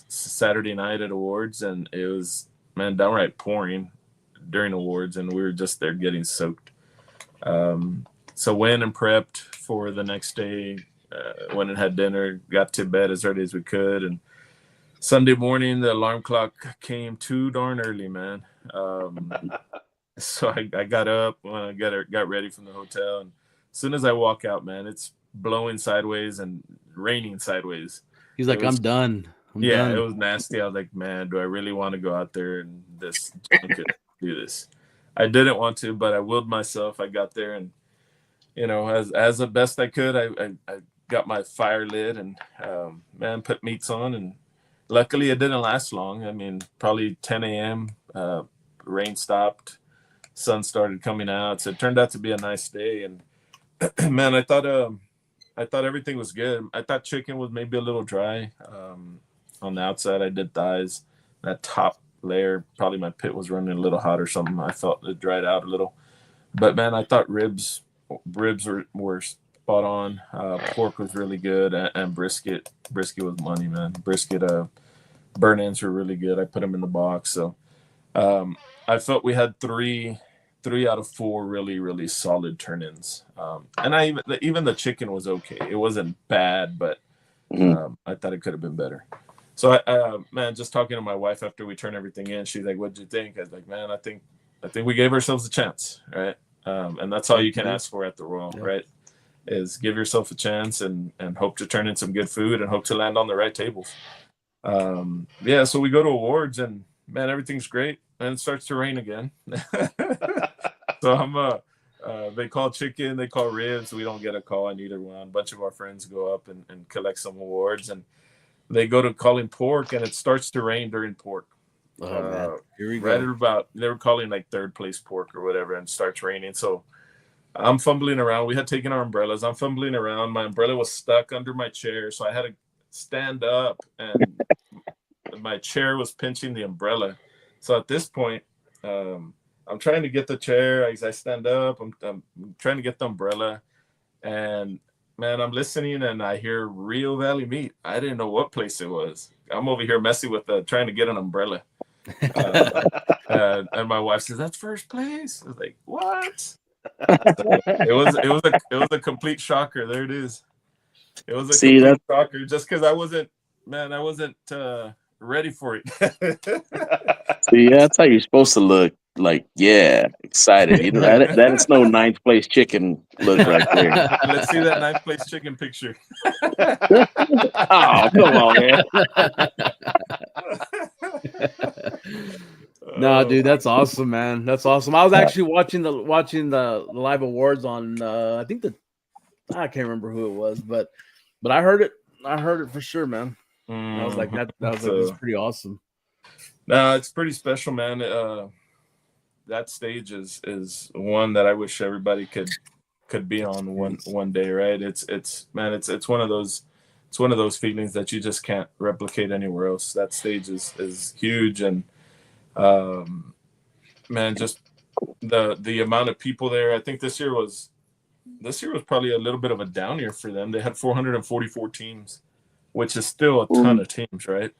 Saturday night at awards, and it was, man, downright pouring during awards, and we were just there getting soaked. So went and prepped for the next day. Went and had dinner, got to bed as early as we could, and Sunday morning the alarm clock came too darn early, man. So I got up, got ready from the hotel, and as soon as I walk out, man, it's blowing sideways and raining sideways. He's like, I'm done. It was nasty. I was like, man, do I really want to go out there and this do this? I didn't want to, but I willed myself. I got there, and as the best I could, I got my fire lit and man, put meats on, and luckily it didn't last long. I mean, probably 10 a.m. Rain stopped, sun started coming out, so it turned out to be a nice day. And man, I thought everything was good. I thought chicken was maybe a little dry. On the outside, I did thighs. That top layer, probably my pit was running a little hot or something. I felt it dried out a little. But man, I thought ribs were spot on. Pork was really good, and brisket was money, man. Brisket, burn ends were really good. I put them in the box. So I felt we had three 3 out of 4 really, really solid turn-ins. And I even the chicken was okay. It wasn't bad, but I thought it could have been better. So man, just talking to my wife after we turned everything in, she's like, "What'd you think?" I was like, "Man, I think we gave ourselves a chance, right?" And that's all you can ask for at the Royal, right? Is give yourself a chance and hope to turn in some good food and hope to land on the right tables. Yeah, so we go to awards and man, everything's great. And it starts to rain again. So I'm they call chicken, they call ribs. We don't get a call on either one. A bunch of our friends go up and collect some awards, and they go to calling pork, and it starts to rain during pork. Oh man, here we Right go. at about, they were calling like third place pork or whatever, and it starts raining. So I'm fumbling around. We had taken our umbrellas. I'm fumbling around. My umbrella was stuck under my chair, so I had to stand up, and my chair was pinching the umbrella. So at this point, I'm trying to get the chair as I stand up. I'm trying to get the umbrella, and man, I'm listening, and I hear Rio Valley Meat. I didn't know what place it was. I'm over here messing with trying to get an umbrella, and my wife says, "That's first place." I was like, "What?" So it was a complete shocker. There it is. It was a complete shocker, just because I wasn't ready for it. See, that's how you're supposed to look. Like, yeah, excited. You know that is no ninth place chicken look right there. Let's see that ninth place chicken picture. Oh, come on, man. No, dude, that's awesome, man. That's awesome. I was actually watching the live awards on I think I can't remember who it was, but I heard it. I heard it for sure, man. I was like that was it's pretty awesome. No, it's pretty special, man. That stage is one that I wish everybody could be on one day, right? It's one of those feelings that you just can't replicate anywhere else. That stage is huge, and man, just the amount of people there. I think this year was probably a little bit of a down year for them. They had 444 teams, which is still a ton of teams, right?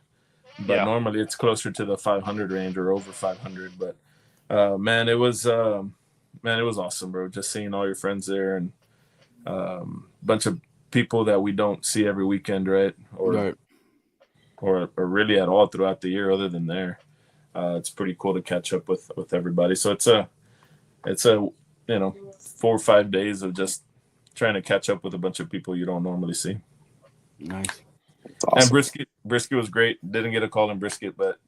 But normally it's closer to the 500 range or over 500. But man, it was awesome, bro. Just seeing all your friends there, and a bunch of people that we don't see every weekend, right? Or really at all throughout the year, other than there. It's pretty cool to catch up with everybody. So it's a 4 or 5 days of just trying to catch up with a bunch of people you don't normally see. Nice. Awesome. And brisket was great. Didn't get a call in brisket, but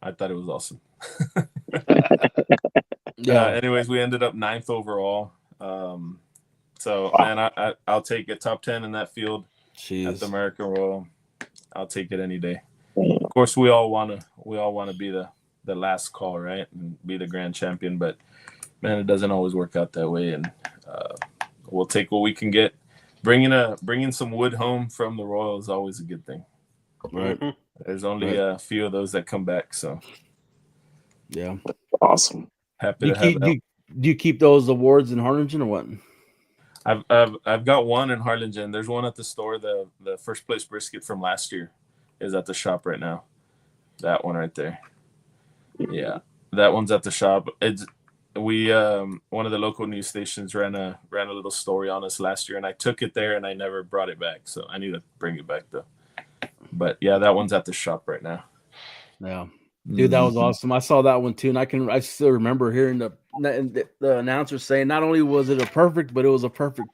I thought it was awesome. Anyways, we ended up 9th overall. So man, I'll take a top 10 in that field. At the American Royal. I'll take it any day. Of course, we all wanna be the last call, right, and be the grand champion. But man, it doesn't always work out that way, and we'll take what we can get. Bringing some wood home from the Royal is always a good thing. Right. There's only a few of those that come back, so yeah, awesome. Happy to have that. Do you keep those awards in Harlingen or what? I've got one in Harlingen. There's one at the store. The first place brisket from last year is at the shop right now. That one right there. Yeah, that one's at the shop. We one of the local news stations ran a little story on us last year, and I took it there and I never brought it back. So I need to bring it back though. But yeah, that one's at the shop right now. Yeah, dude, that was awesome. I saw that one too, and I still remember hearing the announcer saying not only was it a perfect, but it was a perfect.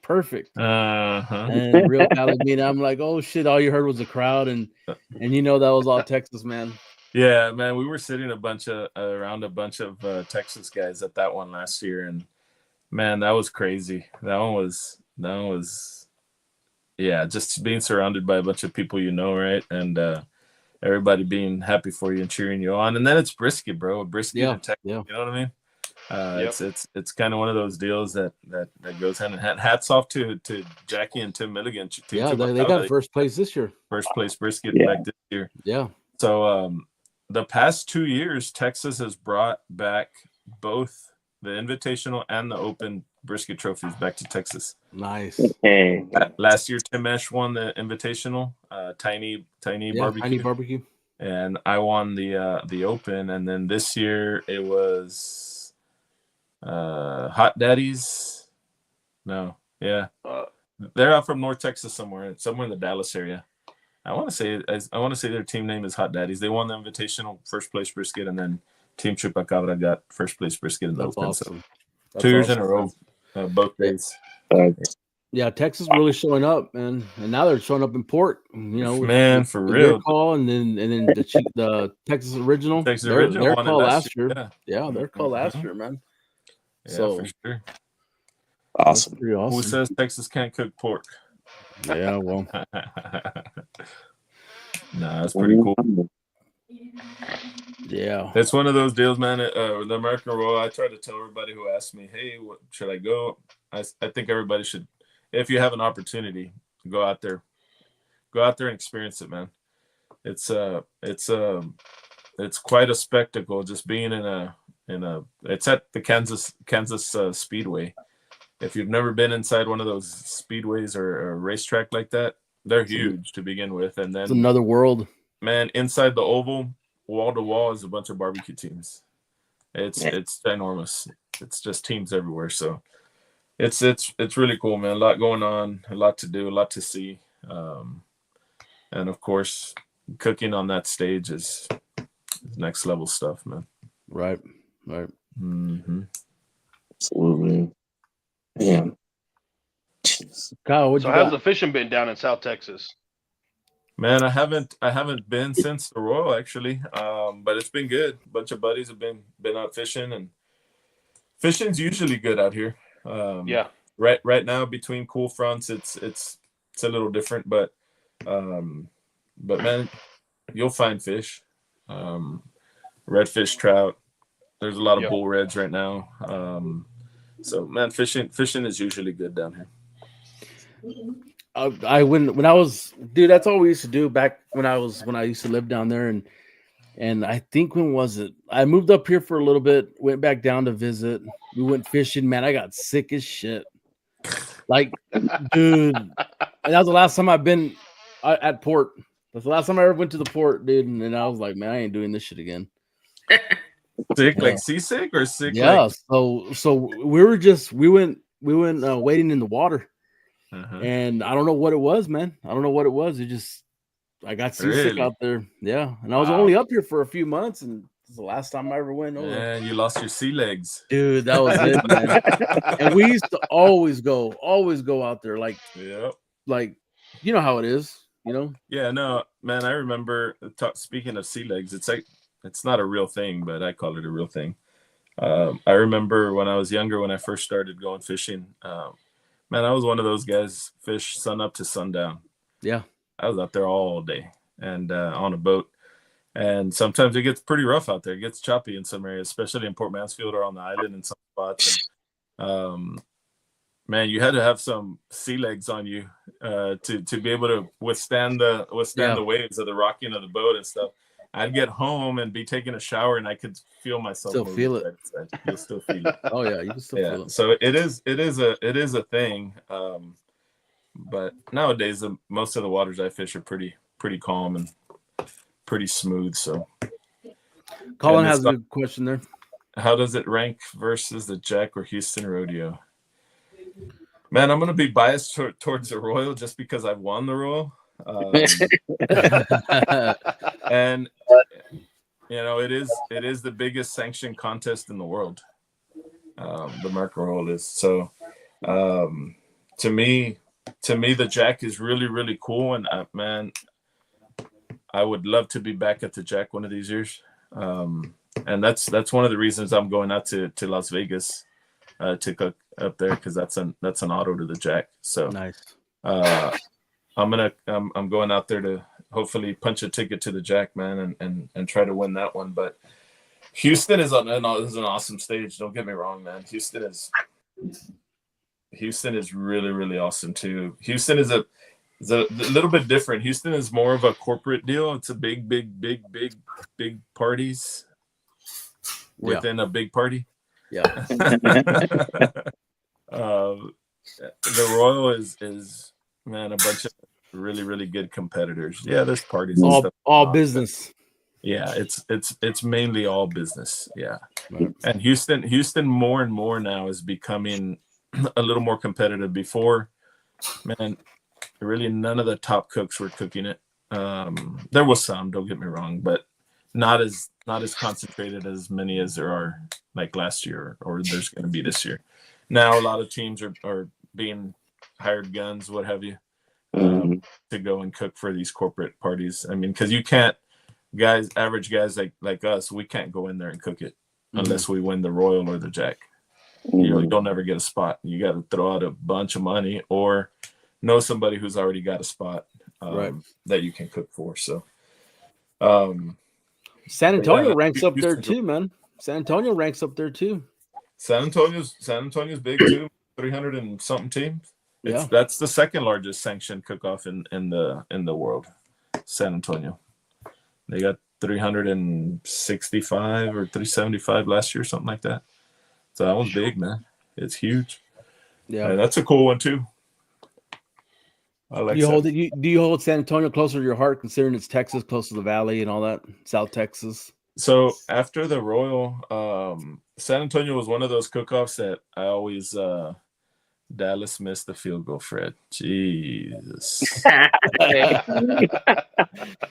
And Real Valley Meat. I'm like, oh shit! All you heard was the crowd, and that was all Texas, man. Yeah, man, we were sitting around a bunch of Texas guys at that one last year, and man, that was crazy. That one was, yeah, just being surrounded by a bunch of people, right, and everybody being happy for you and cheering you on, and then it's brisket, bro, brisket in Texas, you know what I mean? It's kind of one of those deals that goes hand in hand. Hats off to Jackie and Tim Milligan. Yeah, they got first place this year. First place brisket back this year. Yeah. So the past 2 years, Texas has brought back both the Invitational and the Open brisket trophies back to Texas. Nice. Last year, Tim Esch won the Invitational, tiny barbecue. Tiny barbecue. And I won the Open, and then this year it was Hot Daddies. No, yeah, they're out from North Texas somewhere in the Dallas area. I want to say their team name is Hot Daddies. They won the Invitational first place brisket, and then Team Chupacabra got first place brisket in the That's Open. awesome. So 2 years in a row, both days. Yeah, Texas really showing up, man, and now they're showing up in port. Man, for real. Your call, and then the Texas Original. Their won call it last year. Yeah, their call last year, man. Yeah, So for sure. Awesome. pretty awesome. Who says Texas can't cook pork? Yeah, well, nah, that's pretty cool. yeah. It's one of those deals, man. The American Royal, I try to tell everybody who asks me, hey, should I go? I think everybody should, if you have an opportunity, go out there and experience it, man. It's quite a spectacle just being it's at the Kansas Speedway. If you've never been inside one of those speedways or a racetrack like that, they're huge to begin with. And then It's another world. Man, inside the oval, wall to wall, is a bunch of barbecue teams. It's ginormous. It's just teams everywhere. So it's really cool, man. A lot going on, a lot to do, a lot to see. And of course, cooking on that stage is next level stuff, man. Right. Mm-hmm. Absolutely. Damn. Kyle, So how's the fishing been down in South Texas? Man, I haven't been since the Royal actually, but it's been good. A bunch of buddies have been out fishing, and fishing's usually good out here. Yeah. Right now, between cool fronts, it's a little different, but man, you'll find fish, redfish, trout. There's a lot of bull reds right now. So man, fishing is usually good down here. When I was, dude, that's all we used to do back when I used to live down there, and I think, when was it? I moved up here for a little bit, went back down to visit. We went fishing, man. I got sick as shit. Like, dude, and that was the last time I've been at port. That's the last time I ever went to the port, dude. And I was like, man, I ain't doing this shit again. Sick, like seasick or sick? Yeah. So we went wading in the water. Uh-huh. And I don't know what it was, man. I don't know what it was. I got seasick out there. Yeah. And I was only up here for a few months, and this is the last time I ever went over. Yeah, you lost your sea legs. Dude, that was it, man. And we used to always go out there. Like, you know how it is, you know? Yeah, no, man, I remember speaking of sea legs, it's not a real thing, but I call it a real thing. I remember when I was younger, when I first started going fishing, man, I was one of those guys, fish sun up to sundown. Yeah. I was out there all day and on a boat. And sometimes it gets pretty rough out there. It gets choppy in some areas, especially in Port Mansfield or on the island in some spots. And, man, you had to have some sea legs on you to be able to withstand the waves of the rocking of the boat and stuff. I'd get home and be taking a shower, and I could feel myself. Still feel it. You'll still feel it. Oh yeah, you can still feel it. So it is a thing. But nowadays, most of the waters I fish are pretty calm and pretty smooth. So Colin has a good question there. How does it rank versus the Jack or Houston Rodeo? Man, I'm gonna be biased towards the Royal just because I've won the Royal. And you know, it is the biggest sanctioned contest in the world. The American Royal is. So to me the Jack is really, really cool, and man, I would love to be back at the Jack one of these years. And that's one of the reasons I'm going out to Las Vegas to cook up there, because that's an auto to the Jack. So nice. I'm going out there to hopefully punch a ticket to the Jack, man, and try to win that one. But Houston is an awesome stage. Don't get me wrong, man. Houston is really, really awesome too. Houston is a little bit different. Houston is more of a corporate deal. It's a big parties within a big party. Yeah. The Royal is man, a bunch of really, really good competitors. Yeah, there's parties and stuff. All business. Yeah, it's mainly all business. Yeah. Right. And Houston more and more now is becoming a little more competitive. Before, man, really none of the top cooks were cooking it. There was some, don't get me wrong, but not as concentrated as many as there are like last year or there's going to be this year. Now a lot of teams are being hired guns, what have you, to go and cook for these corporate parties. I mean, because you can't, average guys like us, we can't go in there and cook it unless we win the Royal or the Jack. You'll never get a spot. You got to throw out a bunch of money or know somebody who's already got a spot that you can cook for. So, San Antonio ranks up there too, man. San Antonio ranks up there too. San Antonio's big too. 300 and something teams. That's the second largest sanctioned cook-off in the world. San Antonio. They got 365 or 375 last year, something like that. So that one's big, man. It's huge. Yeah, and that's a cool one too. I like. Do you hold San Antonio closer to your heart, considering it's Texas, close to the valley and all that, South Texas? So after the Royal, San Antonio was one of those cook-offs that I always Dallas missed the field goal, Fred. Jesus.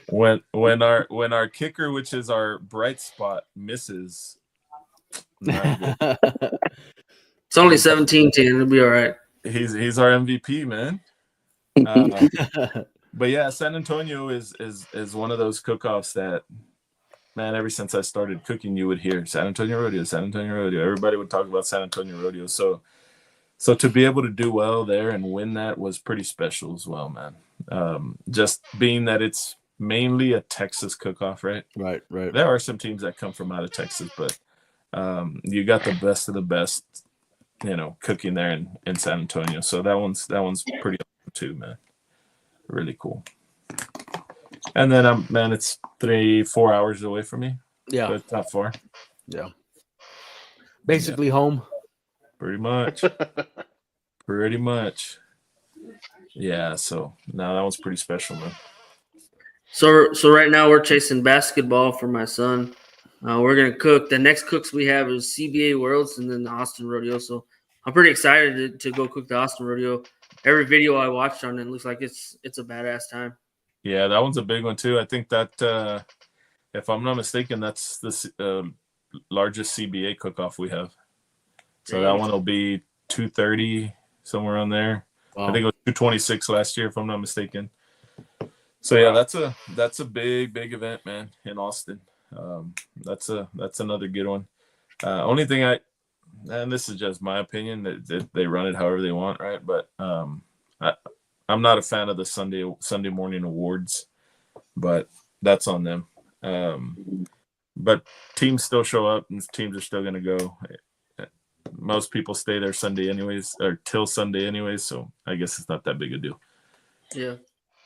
when our kicker, which is our bright spot, misses. It's only 17-10. It'll be all right. He's our MVP, man. But yeah, San Antonio is one of those cook-offs that, man, ever since I started cooking, you would hear San Antonio Rodeo, San Antonio Rodeo. Everybody would talk about San Antonio Rodeo. So to be able to do well there and win that was pretty special as well, man. Just being that it's mainly a Texas cook-off, right? Right. There are some teams that come from out of Texas, but you got the best of the best, cooking there in San Antonio. So that one's pretty awesome too, man. Really cool. And then man, it's 3-4 hours away from me. Yeah, so it's not far. Yeah, basically home. Pretty much. Yeah. So no, that one's pretty special, man. So right now we're chasing basketball for my son. We're gonna cook. The next cooks we have is CBA Worlds and then the Austin Rodeo. So I'm pretty excited to go cook the Austin Rodeo. Every video I watched on it looks like it's a badass time. Yeah, that one's a big one too. I think that if I'm not mistaken, that's the largest CBA cook-off we have. So that one will be 230, somewhere on there. Wow. I think it was 226 last year, if I'm not mistaken. So yeah, that's a big event, man, in Austin. That's another good one. Only thing and this is just my opinion, that they run it however they want, right? But I'm not a fan of the Sunday morning awards, but that's on them. But teams still show up, and teams are still going to go. Most people stay there Sunday anyways, or till Sunday anyways, so I guess it's not that big a deal. Yeah.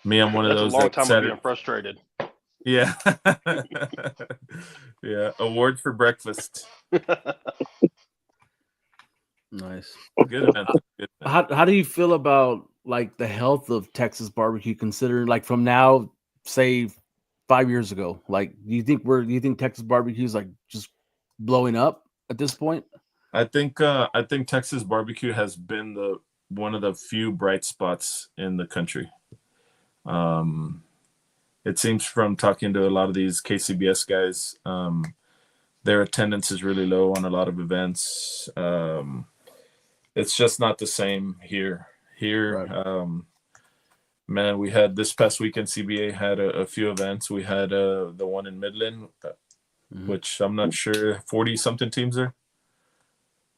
Me, I'm one of those. A long time of being frustrated. Yeah. Yeah. Award for breakfast. Nice. Good event. How do you feel about like the health of Texas barbecue, considering like from now, say 5 years ago? Like, do you think Texas barbecue is like just blowing up at this point? I think Texas barbecue has been one of the few bright spots in the country. It seems from talking to a lot of these KCBS guys, their attendance is really low on a lot of events. It's just not the same here. Right. Man, we had this past weekend, CBA had a few events. We had the one in Midland, which I'm not sure, 40 something teams there.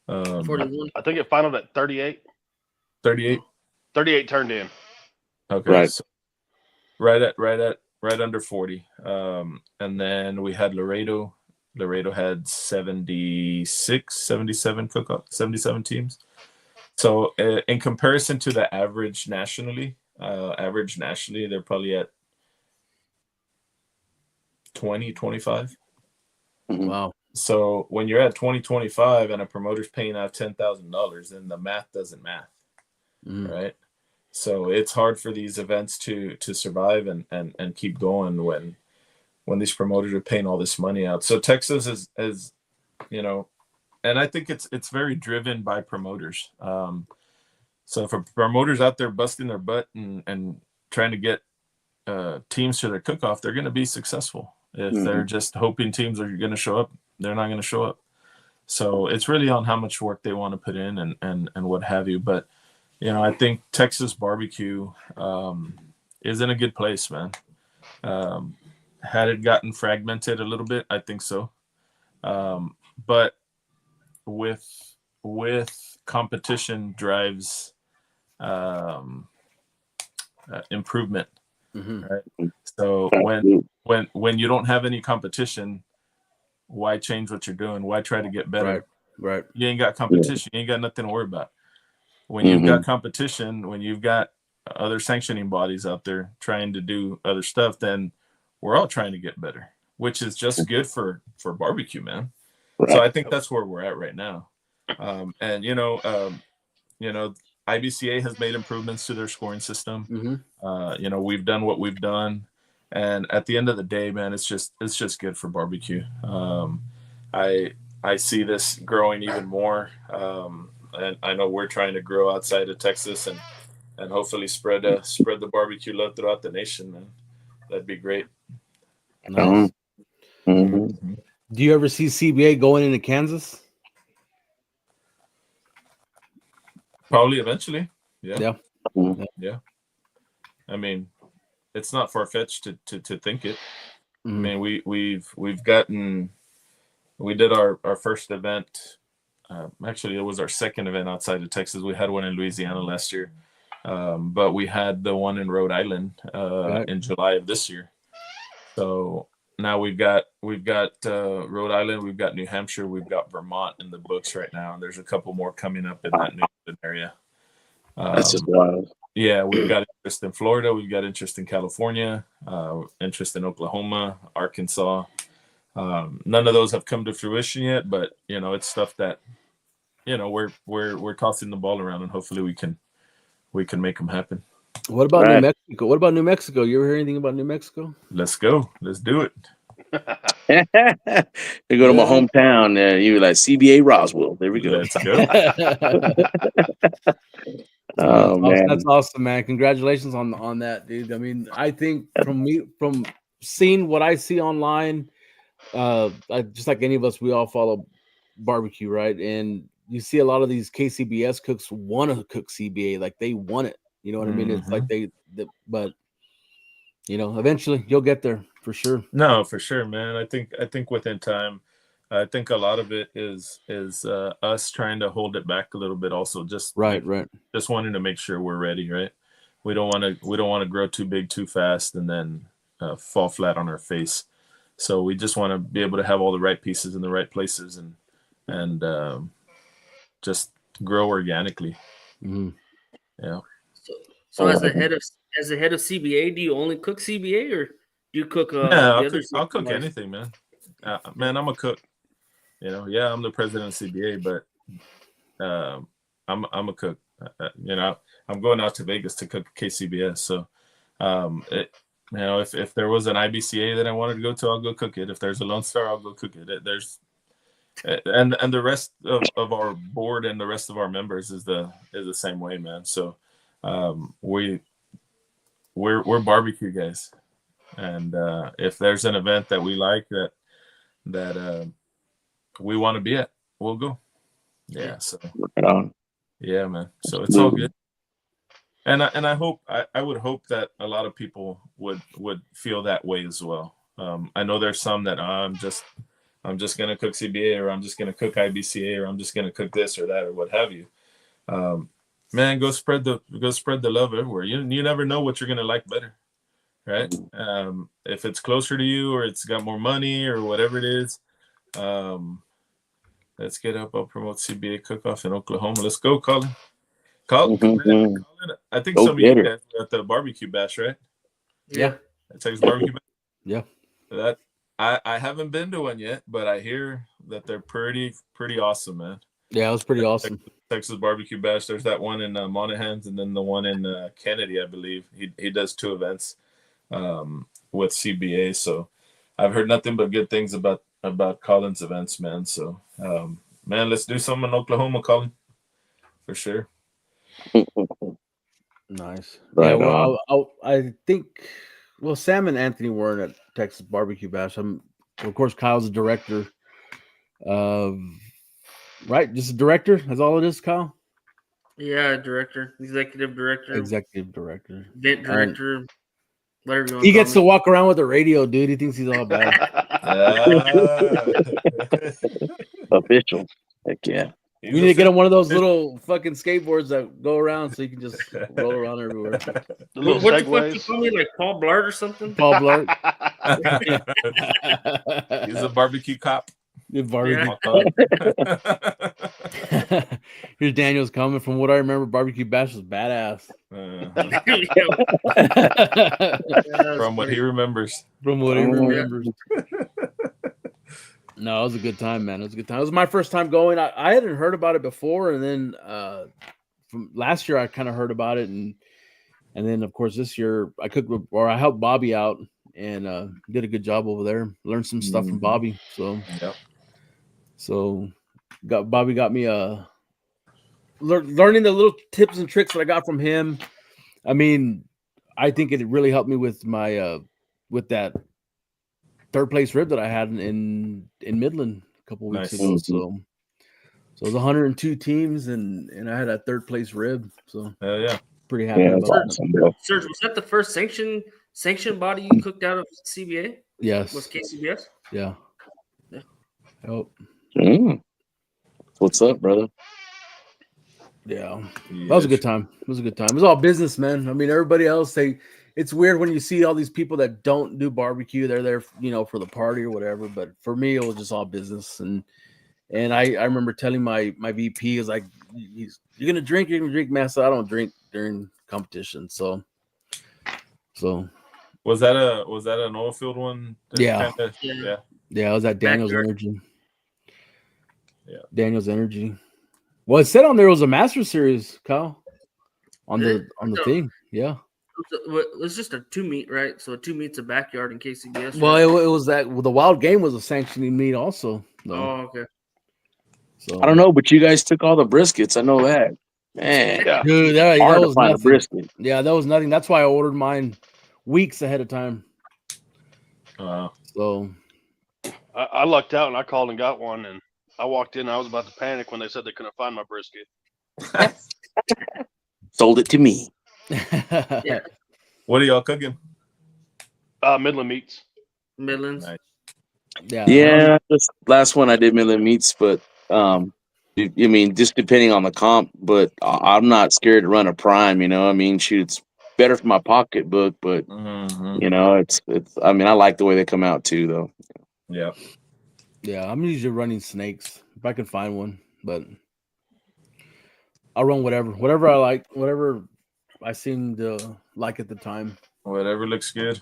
41. I think it finaled at 38. 38. 38 turned in. Okay. Right. So right under 40. And then we had Laredo. Laredo had 76, 77 cook-off, 77 teams. So in comparison to the average nationally, they're probably at 20, 25. Wow. So when you're at 2025 and a promoter's paying out $10,000, then the math doesn't math, right? So it's hard for these events to survive and keep going when when these promoters are paying all this money out. So Texas is you know, and I think it's very driven by promoters. So for promoters out there busting their butt and trying to get teams to their cook-off, they're going to be successful. If they're just hoping teams are going to show up, they're not going to show up. So it's really on how much work they want to put in and what have you. But, you know, I think Texas barbecue is in a good place, man. Had it gotten fragmented a little bit? I think so. But with competition drives improvement. Right? So when you don't have any competition, why change what you're doing? Why try to get better? Right. You ain't got competition. You ain't got nothing to worry about. When you've got competition, when you've got other sanctioning bodies out there trying to do other stuff, then we're all trying to get better, which is just good for barbecue, man. Right. So I think that's where we're at right now. And IBCA has made improvements to their scoring system. We've done what we've done, and at the end of the day, man, it's just good for barbecue. I see this growing even more, and I know we're trying to grow outside of Texas and hopefully spread the barbecue love throughout the nation, man. That'd be great. Nice. Do you ever see CBA going into Kansas? Probably eventually. Yeah. Yeah. I mean, it's not far-fetched to think it. I mean, we did our first event. Actually, it was our second event outside of Texas. We had one in Louisiana last year, but we had the one in Rhode Island in July of this year. So now we've got Rhode Island, we've got New Hampshire, we've got Vermont in the books right now, and there's a couple more coming up in that New England area. That's just wild. Yeah, we've got interest in Florida, we've got interest in California, interest in Oklahoma, Arkansas. None of those have come to fruition yet, but it's stuff that we're tossing the ball around, and hopefully we can make them happen. What about New Mexico? What about New Mexico? You ever hear anything about New Mexico? Let's go. Let's do it. You go to my hometown, and you like CBA Roswell. There we go. Let's go. Oh man, that's awesome, man! Congratulations on that, dude. I mean, I think from seeing what I see online, just like any of us, we all follow barbecue, right? And you see a lot of these KCBS cooks want to cook CBA, like they want it. You know what I mean? It's like but eventually you'll get there for sure. No, for sure, man. I think within time, I think a lot of it is us trying to hold it back a little bit. Also, just just wanting to make sure we're ready, right? We don't want to grow too big too fast and then fall flat on our face. So we just want to be able to have all the right pieces in the right places and just grow organically. Yeah. So as the head of CBA, do you only cook CBA or do you cook? I'll cook anything, man. Man, I'm a cook. I'm the president of CBA, but I'm a cook. I'm going out to Vegas to cook KCBS. So, if there was an IBCA that I wanted to go to, I'll go cook it. If there's a Lone Star, I'll go cook it. And the rest of our board and the rest of our members is the same way, man. So. We're barbecue guys, and if there's an event that we like that we want to be at, we'll go. Yeah, so yeah, man. So it's all good, and I hope I would hope that a lot of people would feel that way as well. I know there's some that I'm just gonna cook CBA, or I'm just gonna cook IBCA, or I'm just gonna cook this or that or what have you. Man, go spread the love everywhere. You never know what you're gonna like better, right? If it's closer to you or it's got more money or whatever it is, let's get up. I'll promote CBA cook-off in Oklahoma. Let's go, Colin. Colin, I think some of you guys were at the barbecue bash, right? Yeah. Texas barbecue bash. Yeah. That I haven't been to one yet, but I hear that they're pretty awesome, man. Yeah, it was pretty awesome. Texas barbecue bash. There's that one in Monahans, and then the one in Kennedy, I believe. He does 2 events with CBA. So I've heard nothing but good things about Colin's events, man. So, man, let's do something in Oklahoma, Colin, for sure. Nice. Right Yeah, well, on. I think, well, Sam and Anthony weren't at Texas Barbecue Bash. Of course, Kyle's the director. Right, just a director. That's all it is, Kyle. Yeah, director, executive director, Executive director, event director, whatever you want. He gets to walk around with a radio, dude. He thinks he's all bad. Official. Heck yeah. We need to get him one of those little fucking skateboards that go around so you can just roll around everywhere. The little What the fuck segways. you call me, like Paul Blart or something? Paul Blart. He's a barbecue cop. Good barbecue. Here's Daniel's comment. From what I remember, Barbecue Bash was badass. From what he remembers. From what he remembers. No, it was a good time, man. It was a good time. It was my first time going. I hadn't heard about it before, and then from last year I kind of heard about it, and then of course this year I helped Bobby out and did a good job over there. Learned some stuff from Bobby. So yep. So Bobby got me learning the little tips and tricks that I got from him. I mean, I think it really helped me with my with that third place rib that I had in Midland a couple weeks ago. So it was 102 teams and I had a third place rib. So yeah, pretty happy about that. Serge, was that the first sanctioned body you cooked out of CBA? Yes. Was KCBS? Yeah. Oh. What's up, brother? Yeah, that was a good time. It was a good time. It was all business, man. I mean, everybody else, it's weird when you see all these people that don't do barbecue. They're there, for the party or whatever. But for me, it was just all business. And I remember telling my VP, is like, you're gonna drink, man. So I don't drink during competition. So was that an oil field one? Yeah. Yeah. It was at Daniel's Energy. Yeah, Daniel's Energy. Well, it said on there was a Master Series, Kyle, on the thing. Yeah. It was just a 2 meet, right? So a 2 meet's a backyard in KCBS. Well, it was that the Wild Game was a sanctioning meet also. Though. Oh, okay. So I don't know, but you guys took all the briskets. I know that. Man, yeah. Dude, that was find nothing. a brisket. Yeah, that was nothing. That's why I ordered mine weeks ahead of time. So I lucked out and I called and got one, and I walked in. I was about to panic when they said they couldn't find my brisket. Sold it to me. Yeah. What are y'all cooking? Midland Meats. Midlands. Nice. Yeah. This last one I did Midland Meats, but I mean, just depending on the comp. But I'm not scared to run a prime. I mean, shoot, it's better for my pocketbook, but it's. I mean, I like the way they come out too, though. Yeah. Yeah, I'm usually running snakes if I can find one, but I'll run whatever I like, whatever I seem to like at the time. Whatever looks good.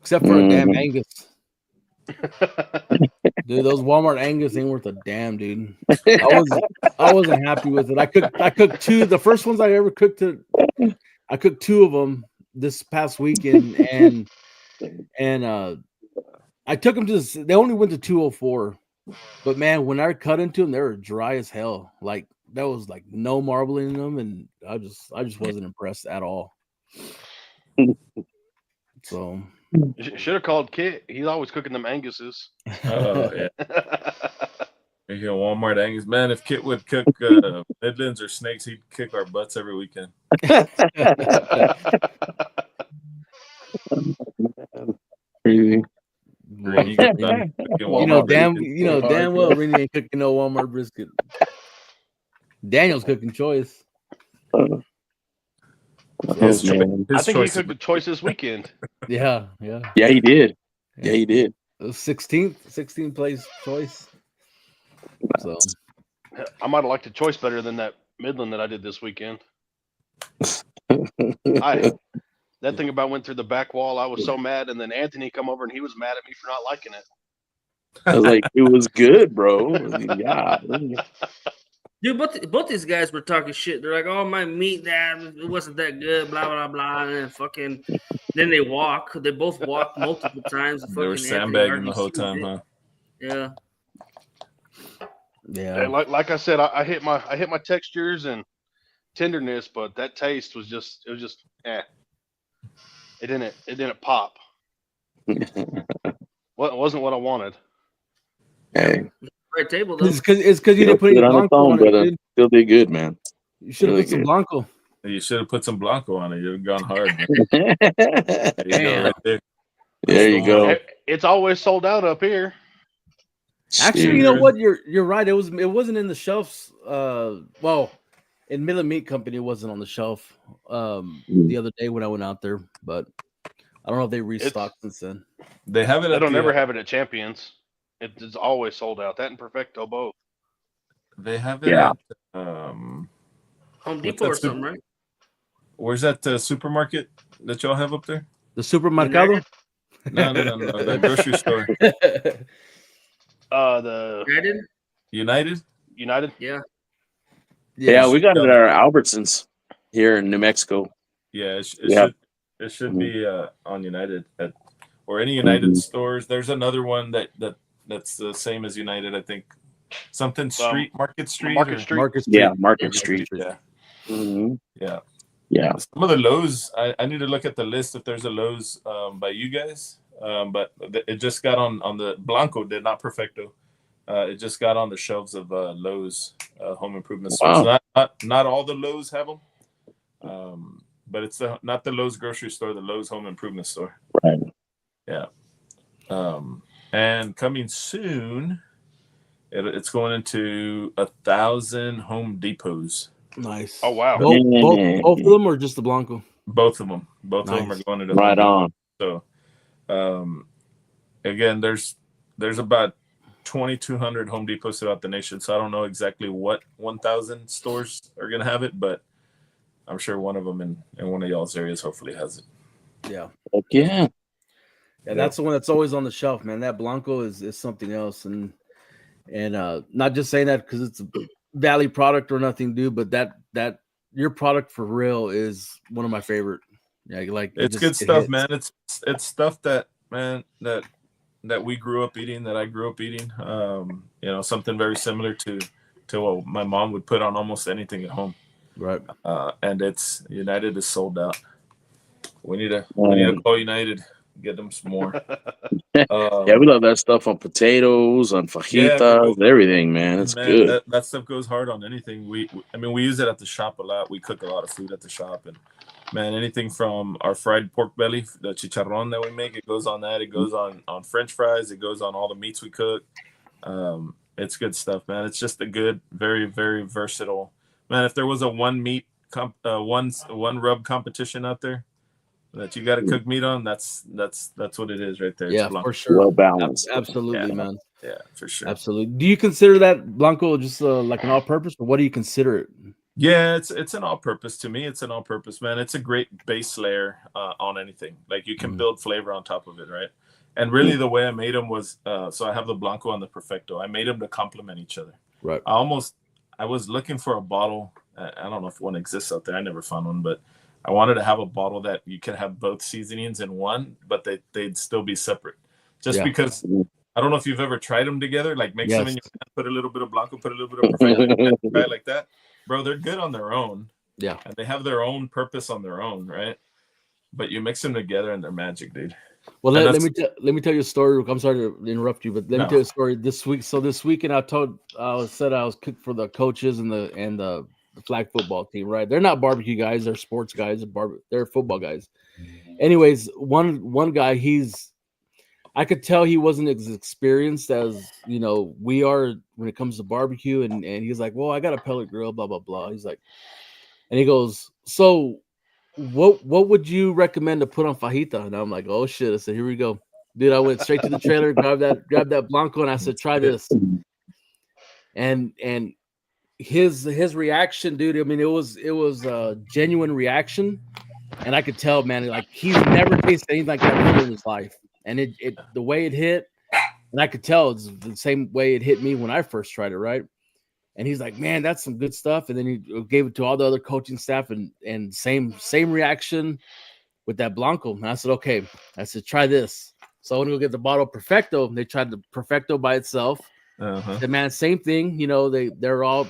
Except for a damn Angus. Dude, those Walmart Angus ain't worth a damn, dude. I wasn't happy with it. I cooked two. The first ones I ever cooked I cooked two of them this past weekend, and I took them to they only went to 204, but man, when I cut into them, they were dry as hell. Like there was like no marbling in them, and I just wasn't impressed at all. So you should have called Kit. He's always cooking them Anguses. Oh yeah. You get Walmart Angus, man. If Kit would cook Midlands or snakes, he'd kick our butts every weekend. Crazy. damn well Rennie ain't cooking no Walmart brisket. Daniel's cooking choice. I think he cooked the choice this weekend. Yeah, he did. Yeah, he did. 16th place choice. So I might have liked the choice better than that Midland that I did this weekend. That thing about went through the back wall. I was so mad, and then Anthony come over and he was mad at me for not liking it. I was like, it was good, bro. Yeah. Dude, both these guys were talking shit. They're like, "Oh, my meat, that it wasn't that good." Blah blah blah, and then fucking. Then they walk. They both walk multiple times. They were Fucking Anthony sandbagging the whole RDC time, did. huh? Yeah. Yeah. Like I said, I hit my textures and tenderness, but that taste was just eh. It didn't pop. Well, it wasn't what I wanted. Hey, Right table though. It's because you still didn't put any good on its Blanco own, on it, but dude. still did good, man. You should have really put some good. Blanco. You should have put some Blanco on it. You'd have gone hard. Man. There There you go, Damn. right there. That's the you go. one. It's always sold out up here. Actually, you Jeez. know what? You're right. It wasn't in the shelves. Well, in Miller Meat Company, it wasn't on the shelf. The other day when I went out there, but I don't know if they restocked since then. They have it They at don't the, never have it at Champions. It's always sold out. That and Perfecto both. They have it Yeah. at Home what's Depot that or something, right? where's that supermarket that y'all have up there? The supermercado. No, the grocery store. The United? United. Yeah. Yeah, we got it Yeah. at our Albertsons here in New Mexico. Yeah, Yeah. it should Mhm. be on United or any United Mhm. stores. There's another one that's the same as United, I think. Something Street, Market Street. Market Street. Market Street. Yeah, Market Street. Yeah. hmm Yeah. Yeah. Some of the Lowe's, I need to look at the list if there's a Lowe's by you guys. But it just got on the Blanco, did not Perfecto. It just got on the shelves of Lowe's home improvement stores. Wow. Not all the Lowe's have them, but it's not the Lowe's grocery store, the Lowe's home improvement store. Right. Yeah. And coming soon, it's going into 1,000 Home Depots. Nice. Oh wow. Both of them or just the Blanco? Both of them. Both of them Nice. are going into Right Home on. So, again, there's about 2,200 Home Depots throughout the nation. So I don't know exactly what 1,000 stores are going to have it, but I'm sure one of them in one of y'all's areas hopefully has it. Yeah. Heck yeah. Yeah, that's the one that's always on the shelf, man. That Blanco is something else, and not just saying that because it's a Valley product or nothing, dude. But that your product for real is one of my favorite. Yeah, like it's good stuff, man. It's stuff that we grew up eating, that I grew up eating. Something very similar to what my mom would put on almost anything at home. Right. And it's United is sold out. We need to call United. Get them some more. Yeah, we love that stuff on potatoes, on fajitas, everything, man. It's good. That stuff goes hard on anything. We use it at the shop a lot. We cook a lot of food at the shop, and man, anything from our fried pork belly, the chicharrón that we make, it goes on that. It goes on French fries. It goes on all the meats we cook. It's good stuff, man. It's just a good, very, very versatile. Man, if there was a one rub competition out there that you got to cook meat on, that's what it is right there. Yeah, for sure. Well balanced. Absolutely, man. Yeah, for sure. Absolutely. Do you consider that Blanco just like an all-purpose, or what do you consider it? Yeah, it's an all-purpose. To me, it's an all-purpose, man. It's a great base layer on anything. Like you can build flavor on top of it, right? And really, the way I made them was so I have the Blanco and the Perfecto. I made them to complement each other. Right. I was looking for a bottle. I don't know if one exists out there. I never found one, but I wanted to have a bottle that you could have both seasonings in one, but they'd still be separate. Just because I don't know if you've ever tried them together, like mix them in your hand, put a little bit of Blanco, put a little bit of Perfecto, try it like that. Bro, they're good on their own. Yeah. And they have their own purpose on their own, right? But you mix them together and they're magic, dude. Well, let me tell you a story. I'm sorry to interrupt you, but let me tell you a story this week. So this weekend I said I was cooked for the coaches and the flag football team, right? They're not barbecue guys, they're sports guys, they're football guys. Anyways, one guy, I could tell he wasn't as experienced as we are when it comes to barbecue, and he's like, well, I got a pellet grill, blah blah blah. He's like, and he goes, so what would you recommend to put on fajita? And I'm like, oh shit. I said, here we go, dude. I went straight to the trailer, grabbed that Blanco, and I said, try this. And his reaction, dude, I mean, it was a genuine reaction, and I could tell, man, like he's never tasted anything like that before in his life. And it the way it hit, and I could tell it's the same way it hit me when I first tried it, right? And he's like, man, that's some good stuff. And then he gave it to all the other coaching staff, and same reaction with that Blanco. And I said, okay. I said, try this. So I went to go get the bottle of Perfecto. They tried the Perfecto by itself. Uh-huh. The man, same thing. You know, they're all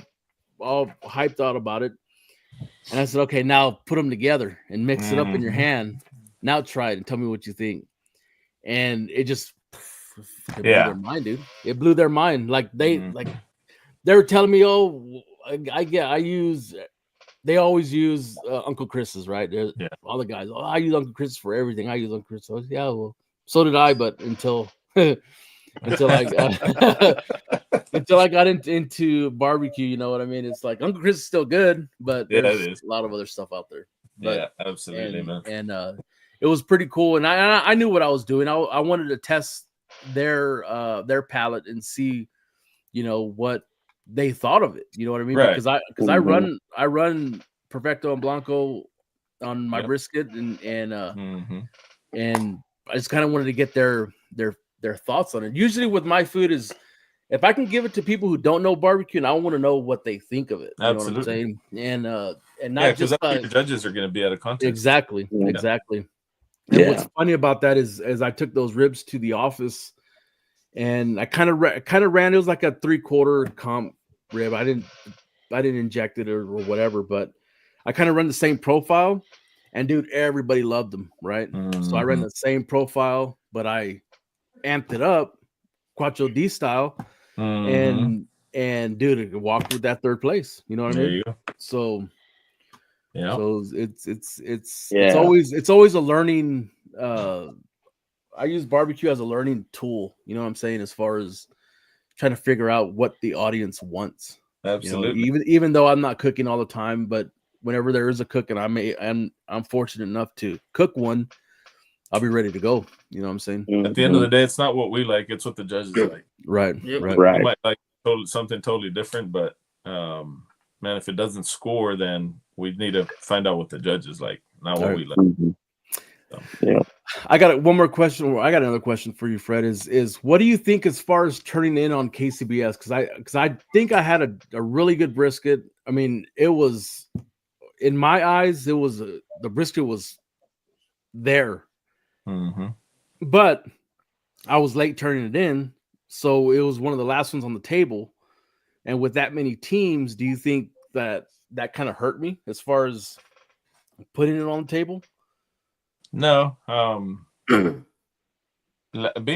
hyped out about it. And I said, okay, now put them together and mix it up in your hand. Now try it and tell me what you think. And it just blew their mind, dude. It blew their mind. Like they were telling me, oh, they always use Uncle Chris's, right? All the guys, oh, I use Uncle Chris's for everything. I use Uncle Chris. So, yeah, well, so did I, but until until I got into barbecue, you know what I mean? It's like Uncle Chris is still good, but there's a lot of other stuff out there. But, absolutely, man. And it was pretty cool, and I knew what I was doing. I wanted to test their palate and see, you know, what they thought of it. You know what I mean? Right. Because I run Perfecto and Blanco on my brisket, and I just kind of wanted to get their thoughts on it. Usually with my food is, if I can give it to people who don't know barbecue, and I want to know what they think of it. You know what I'm saying? And not just your judges are going to be out of context. Exactly. Yeah. Exactly. And what's funny about that is I took those ribs to the office, and I kind of ran. It was like a 3/4 comp rib. I didn't inject it or whatever, but I kind of run the same profile, and dude, everybody loved them, right? So I ran the same profile, but I amped it up, Quattro D style, and dude, it walked with that third place. You know what I mean? So it's always a learning. I use barbecue as a learning tool. You know what I'm saying? As far as trying to figure out what the audience wants. Absolutely. You know, even though I'm not cooking all the time, but whenever there is a cook and I'm fortunate enough to cook one, I'll be ready to go. You know what I'm saying? At the end of the day, it's not what we like; it's what the judges like. Right. We might like something totally different, but man, if it doesn't score, then we need to find out what the judges like, not what we like. So. Yeah. I got one more question. I got another question for you, Fred. Is what do you think as far as turning in on KCBS? Because I think I had a really good brisket. I mean, it was, in my eyes, the brisket was there. But I was late turning it in, so it was one of the last ones on the table. And with that many teams, do you think that kind of hurt me as far as putting it on the table? No, being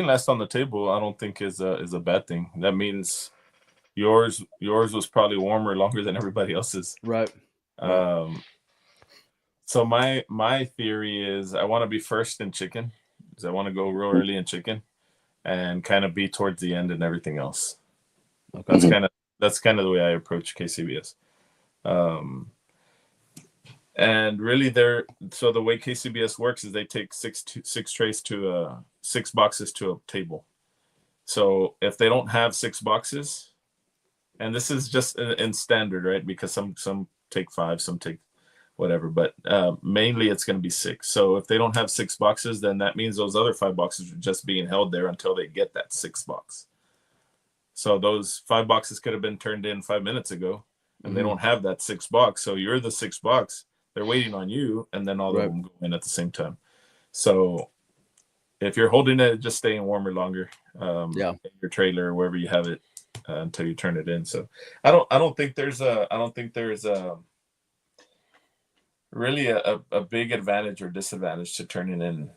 last on the table, I don't think is a bad thing. That means yours was probably warmer longer than everybody else's. Right. So my theory is I want to be first in chicken, because I want to go real early in chicken, and kind of be towards the end in everything else. Okay. That's kind of the way I approach KCBS. And really, so the way KCBS works is they take six boxes to a table. So if they don't have 6 boxes, and this is just in standard, right? Because some take 5, some take whatever, but mainly it's going to be 6. So if they don't have 6 boxes, then that means those other 5 boxes are just being held there until they get that 6th box. So those 5 boxes could have been turned in 5 minutes ago, and they don't have that 6th box. So you're the 6th box. They're waiting on you, and then all of them go in at the same time. So if you're holding it, just staying warmer longer. In your trailer or wherever you have it until you turn it in. So I don't think there's really a big advantage or disadvantage to turning in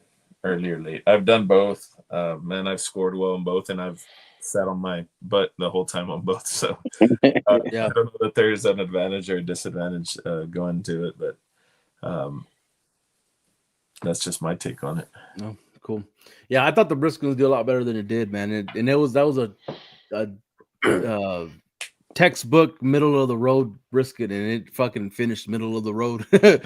early or late. I've done both, and I've scored well in both, and I've sat on my butt the whole time on both. So I don't know that there's an advantage or a disadvantage going to it, but that's just my take on it. Oh, cool. Yeah, I thought the brisket was do a lot better than it did, man. And that was a textbook middle of the road brisket, and it fucking finished middle of the road. it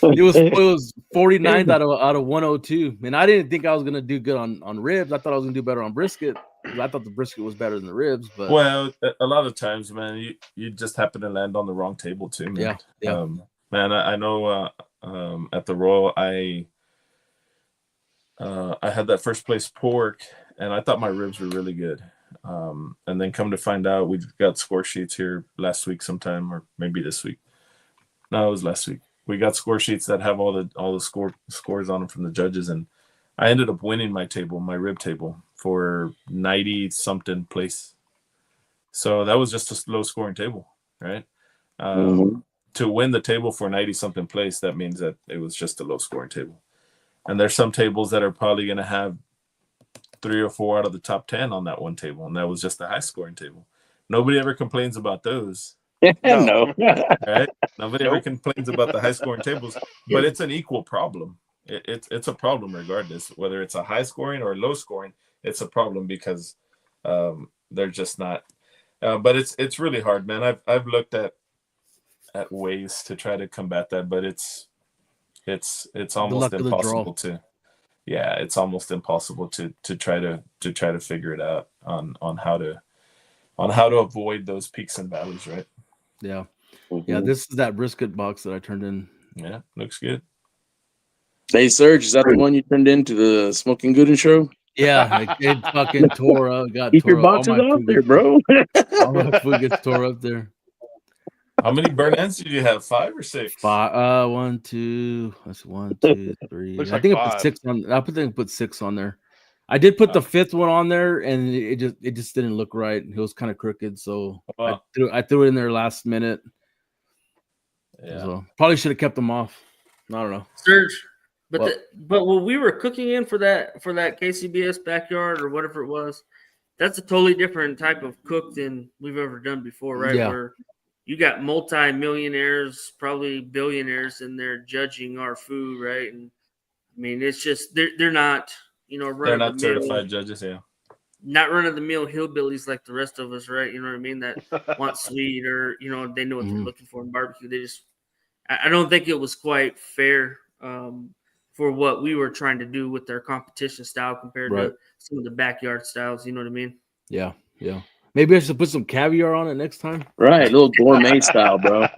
was 49 out of 102, and I didn't think I was gonna do good on ribs. I thought I was gonna do better on brisket. I thought the brisket was better than the ribs, but a lot of times, man, you just happen to land on the wrong table too, man. Yeah. Man, I know at the Royal, I had that first place pork, and I thought my ribs were really good. And then come to find out, we got score sheets here last week sometime, or maybe this week. No, it was last week. We got score sheets that have all the scores on them from the judges, and I ended up winning my rib table, for 90 something place. So that was just a low scoring table, right? To win the table for 90 something place, that means that it was just a low scoring table. And there's some tables that are probably going to have 3 or 4 out of the top 10 on that one table, and that was just a high scoring table. Nobody ever complains about those. No. Right? Nobody ever complains about the high scoring tables, but it's an equal problem. It's a problem regardless, whether it's a high scoring or low scoring. It's a problem because they're just not. But it's really hard, man. I've looked at ways to try to combat that, but it's almost impossible to. Yeah, it's almost impossible to try to figure it out on how to avoid those peaks and valleys, right? Yeah. Yeah, this is that brisket box that I turned in. Yeah, looks good. Hey, Serge, is that the one you turned into the Smoking Gooden show? Yeah, it fucking tore up. Keep your boxes off there, bro. All my food gets tore up there. How many burn ends did you have? 5 or 6? 5. 1, 2. That's 1, 2, 3. Looks I like think 5. I put 6 on. I put 6 on there. I did put the 5th one on there, and it just didn't look right. It was kind of crooked, so I threw it in there last minute. Yeah, so probably should have kept them off. I don't know, Serge. But when we were cooking in for that KCBS backyard or whatever it was, that's a totally different type of cook than we've ever done before, right? Yeah. Where you got multi-millionaires, probably billionaires in there judging our food, right? And I mean, it's just they're not, they're not certified judges, yeah. Not run-of-the-mill hillbillies like the rest of us, right? You know what I mean? That want sweet or they know what they're looking for in barbecue. They just, I don't think it was quite fair for what we were trying to do with their competition style compared to some of the backyard styles. You know what I mean? Yeah. Maybe I should put some caviar on it next time. Right, a little gourmet style, bro.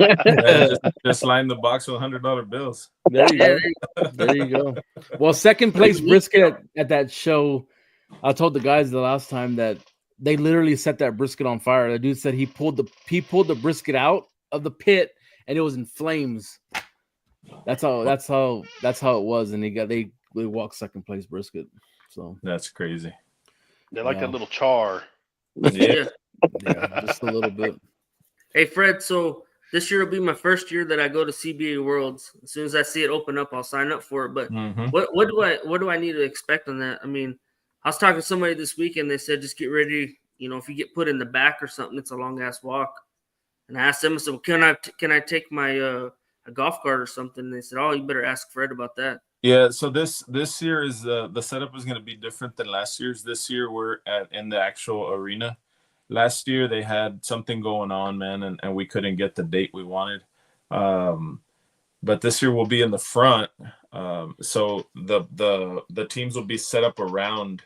just line the box with $100 bills. There you go. There you go. Well, second place brisket at that show. I told the guys the last time that they literally set that brisket on fire. The dude said he pulled the brisket out of the pit and it was in flames. That's how it was, and they walked second place brisket. So that's crazy. They like that little char. Yeah, just a little bit. Hey Fred, so this year will be my first year that I go to CBA Worlds. As soon as I see it open up, I'll sign up for it. But what do I need to expect on that? I mean, I was talking to somebody this weekend. They said just get ready. If you get put in the back or something, it's a long ass walk. And I asked them, I said, well, can I take my a golf cart or something? And they said, oh, you better ask Fred about that. Yeah, so this year is the setup is going to be different than last year's. This year we're in the actual arena. Last year they had something going on, man, and we couldn't get the date we wanted. But this year we'll be in the front. So the teams will be set up around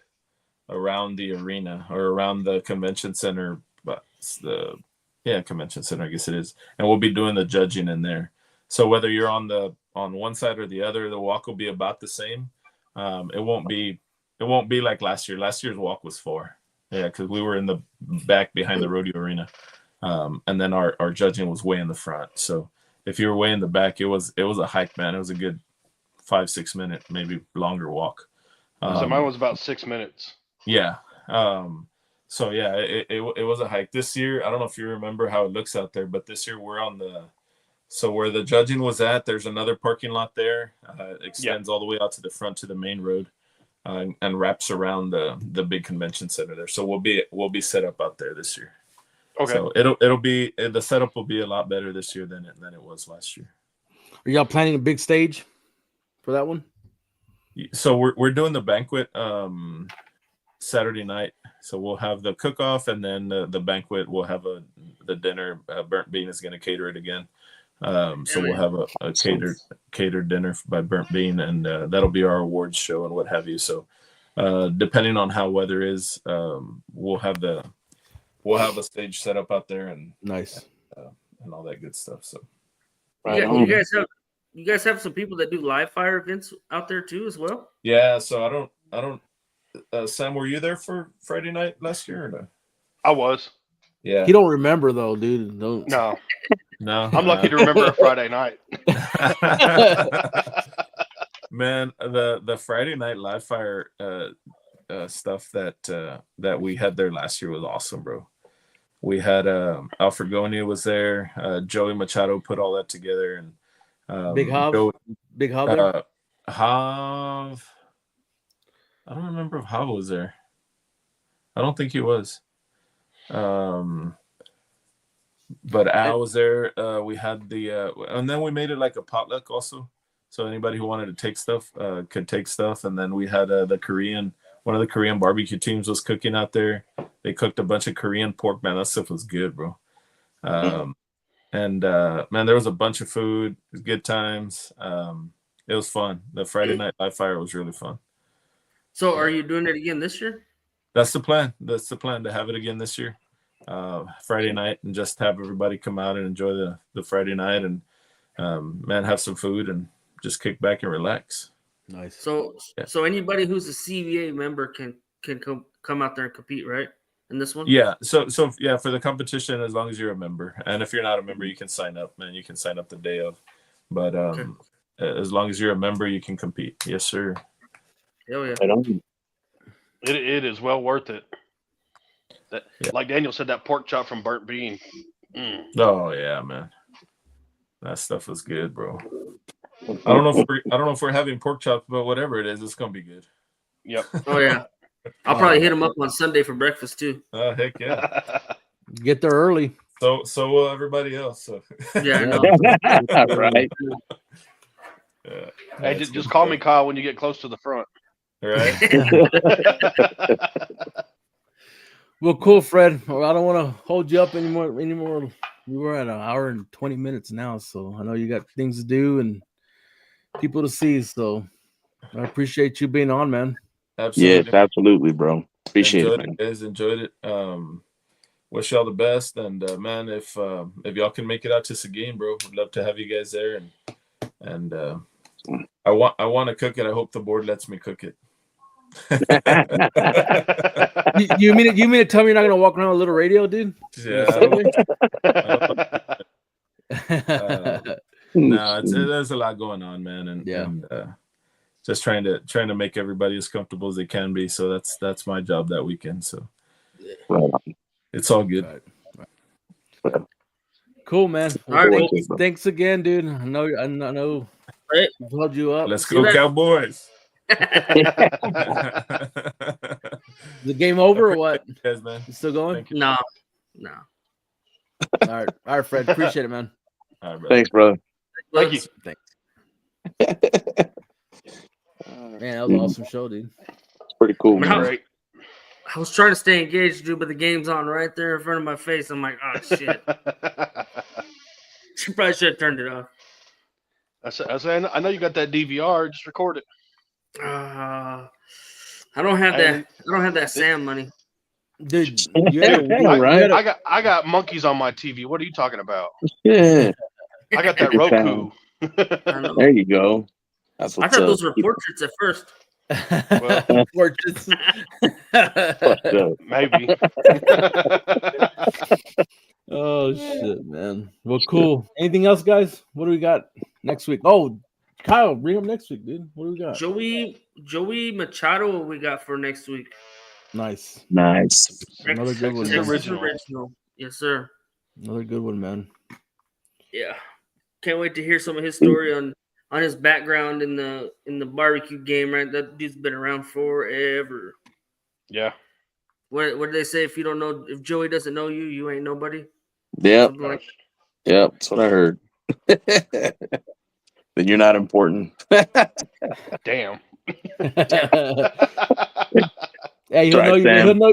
the arena or around the convention center, but convention center, I guess it is, and we'll be doing the judging in there. So whether you're on one side or the other, the walk will be about the same. It won't be like last year. Last year's walk was 4. Yeah, because we were in the back behind the rodeo arena, and then our judging was way in the front. So if you were way in the back, it was a hike, man. It was a good 5-6 minute, maybe longer walk. So mine was about 6 minutes. Yeah. So yeah, it was a hike. This year, I don't know if you remember how it looks out there, but this year we're on so where the judging was at, there's another parking lot there. It extends all the way out to the front to the main road, and wraps around the big convention center there. So we'll be set up out there this year. Okay. So it'll be, the setup will be a lot better this year than it was last year. Are y'all planning a big stage for that one? So we're doing the banquet Saturday night. So we'll have the cook-off, and then the banquet. We'll have the dinner. Burnt Bean is going to cater it again. So we'll have a catered dinner by Burnt Bean, and that'll be our awards show and what have you. So depending on how weather is, we'll have a stage set up out there, and nice and all that good stuff. So you guys have some people that do live fire events out there too as well? Yeah. So I don't. Sam, were you there for Friday night last year or no? I was. Yeah. He don't remember though, dude. Don't. No, No. I'm lucky to remember a Friday night. Man, the Friday night live fire stuff that we had there last year was awesome, bro. We had Alfred Gonia was there. Joey Machado put all that together, and Big Hob. Joe, Big Hob there? Hav. I don't remember if Hav was there. I don't think he was. But Al was there. We had and then we made it like a potluck also. So anybody who wanted to take stuff could take stuff. And then we had one of the Korean barbecue teams was cooking out there. They cooked a bunch of Korean pork. Man, that stuff was good, bro. And man, there was a bunch of food, good times. It was fun. The Friday night live fire was really fun. So are you doing it again this year? That's the plan. That's the plan, to have it again this year. Friday night, and just have everybody come out and enjoy the Friday night, and man, have some food and just kick back and relax. Nice. So anybody who's a CVA member can come out there and compete, right? In this one? Yeah. So yeah, for the competition, as long as you're a member, and if you're not a member, you can sign up, man. You can sign up the day of, but as long as you're a member, you can compete. Yes, sir. Hell yeah. It is well worth it. Like Daniel said, that pork chop from Burnt Bean. Oh yeah, man. That stuff was good, bro. I don't know if we're having pork chops, but whatever it is, it's gonna be good. Yep. Oh yeah. I'll probably hit him up on Sunday for breakfast too. Oh heck yeah. Get there early. So will everybody else. So. Yeah, I know. Right. Yeah. Hey, just call me Kyle when you get close to the front. Right. Well, cool, Fred. Well, I don't want to hold you up anymore. We were at 1 hour and 20 minutes now, so I know you got things to do and people to see. So I appreciate you being on, man. Absolutely. Yes, absolutely, bro. Appreciate it, man. Guys, enjoyed it. Wish y'all the best, and man, if y'all can make it out to Seguin, bro, would love to have you guys there. And I want to cook it. I hope the board lets me cook it. You mean to tell me you're not gonna walk around with a little radio, dude? Yeah. No, there's a lot going on, man, and just trying to make everybody as comfortable as they can be. So that's my job that weekend. So it's all good. Right. Cool, man. All right, thanks again, dude. I know. Right. I've held you up. Let's go, Cowboys. Is the game over or what? Yes, man. You still going? No. All right, Fred. Appreciate it, man. All right, brother. Thanks, brother. Thank you. Thanks. Man, that was an awesome show, dude. It's pretty cool, Man, man. Great. I was trying to stay engaged, dude, but the game's on right there in front of my face. I'm like, oh shit. She probably should have turned it off. I know you got that DVR. Just record it. I don't have that. I don't have that Sam money. Dude, Right. I got monkeys on my TV. What are you talking about? Yeah. I got that Roku. I know. There you go. That's I what's thought up. those were portraits at first. Well, portraits. Fucked up. maybe. Oh shit, man. Well, cool. Anything else, guys? What do we got next week? Oh, Kyle, bring him next week, dude. What do we got? Joey Machado, what we got for next week? Nice. Another good one. Texas Texas original. Yes, sir. Another good one, man. Yeah. Can't wait to hear some of his story on his background in the barbecue game, right? That dude's been around forever. Yeah. What did they say? If Joey doesn't know you, you ain't nobody. Yep. Something like Yep. That's what I heard. Then you're not important. Damn. Hey, he'll Right,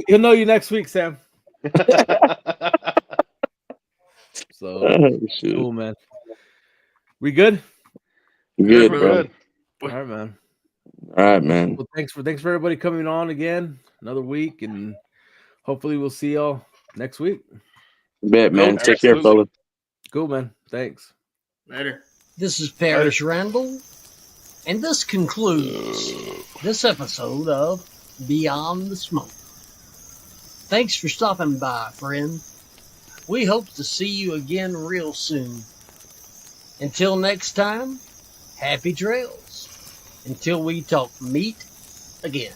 know you next week, Sam. So cool, man. We good? Good, We're bro. good. All right, man. All right, man. Well, thanks for everybody coming on again. Another week, and hopefully we'll see y'all next week. Bet, man. Nope, Take care, absolutely. fella. Cool, man. Thanks. later. This is Parrish Randall, and this concludes this episode of Beyond the Smoke. Thanks for stopping by, friend. We hope to see you again real soon. Until next time, happy trails. Until we talk meat again.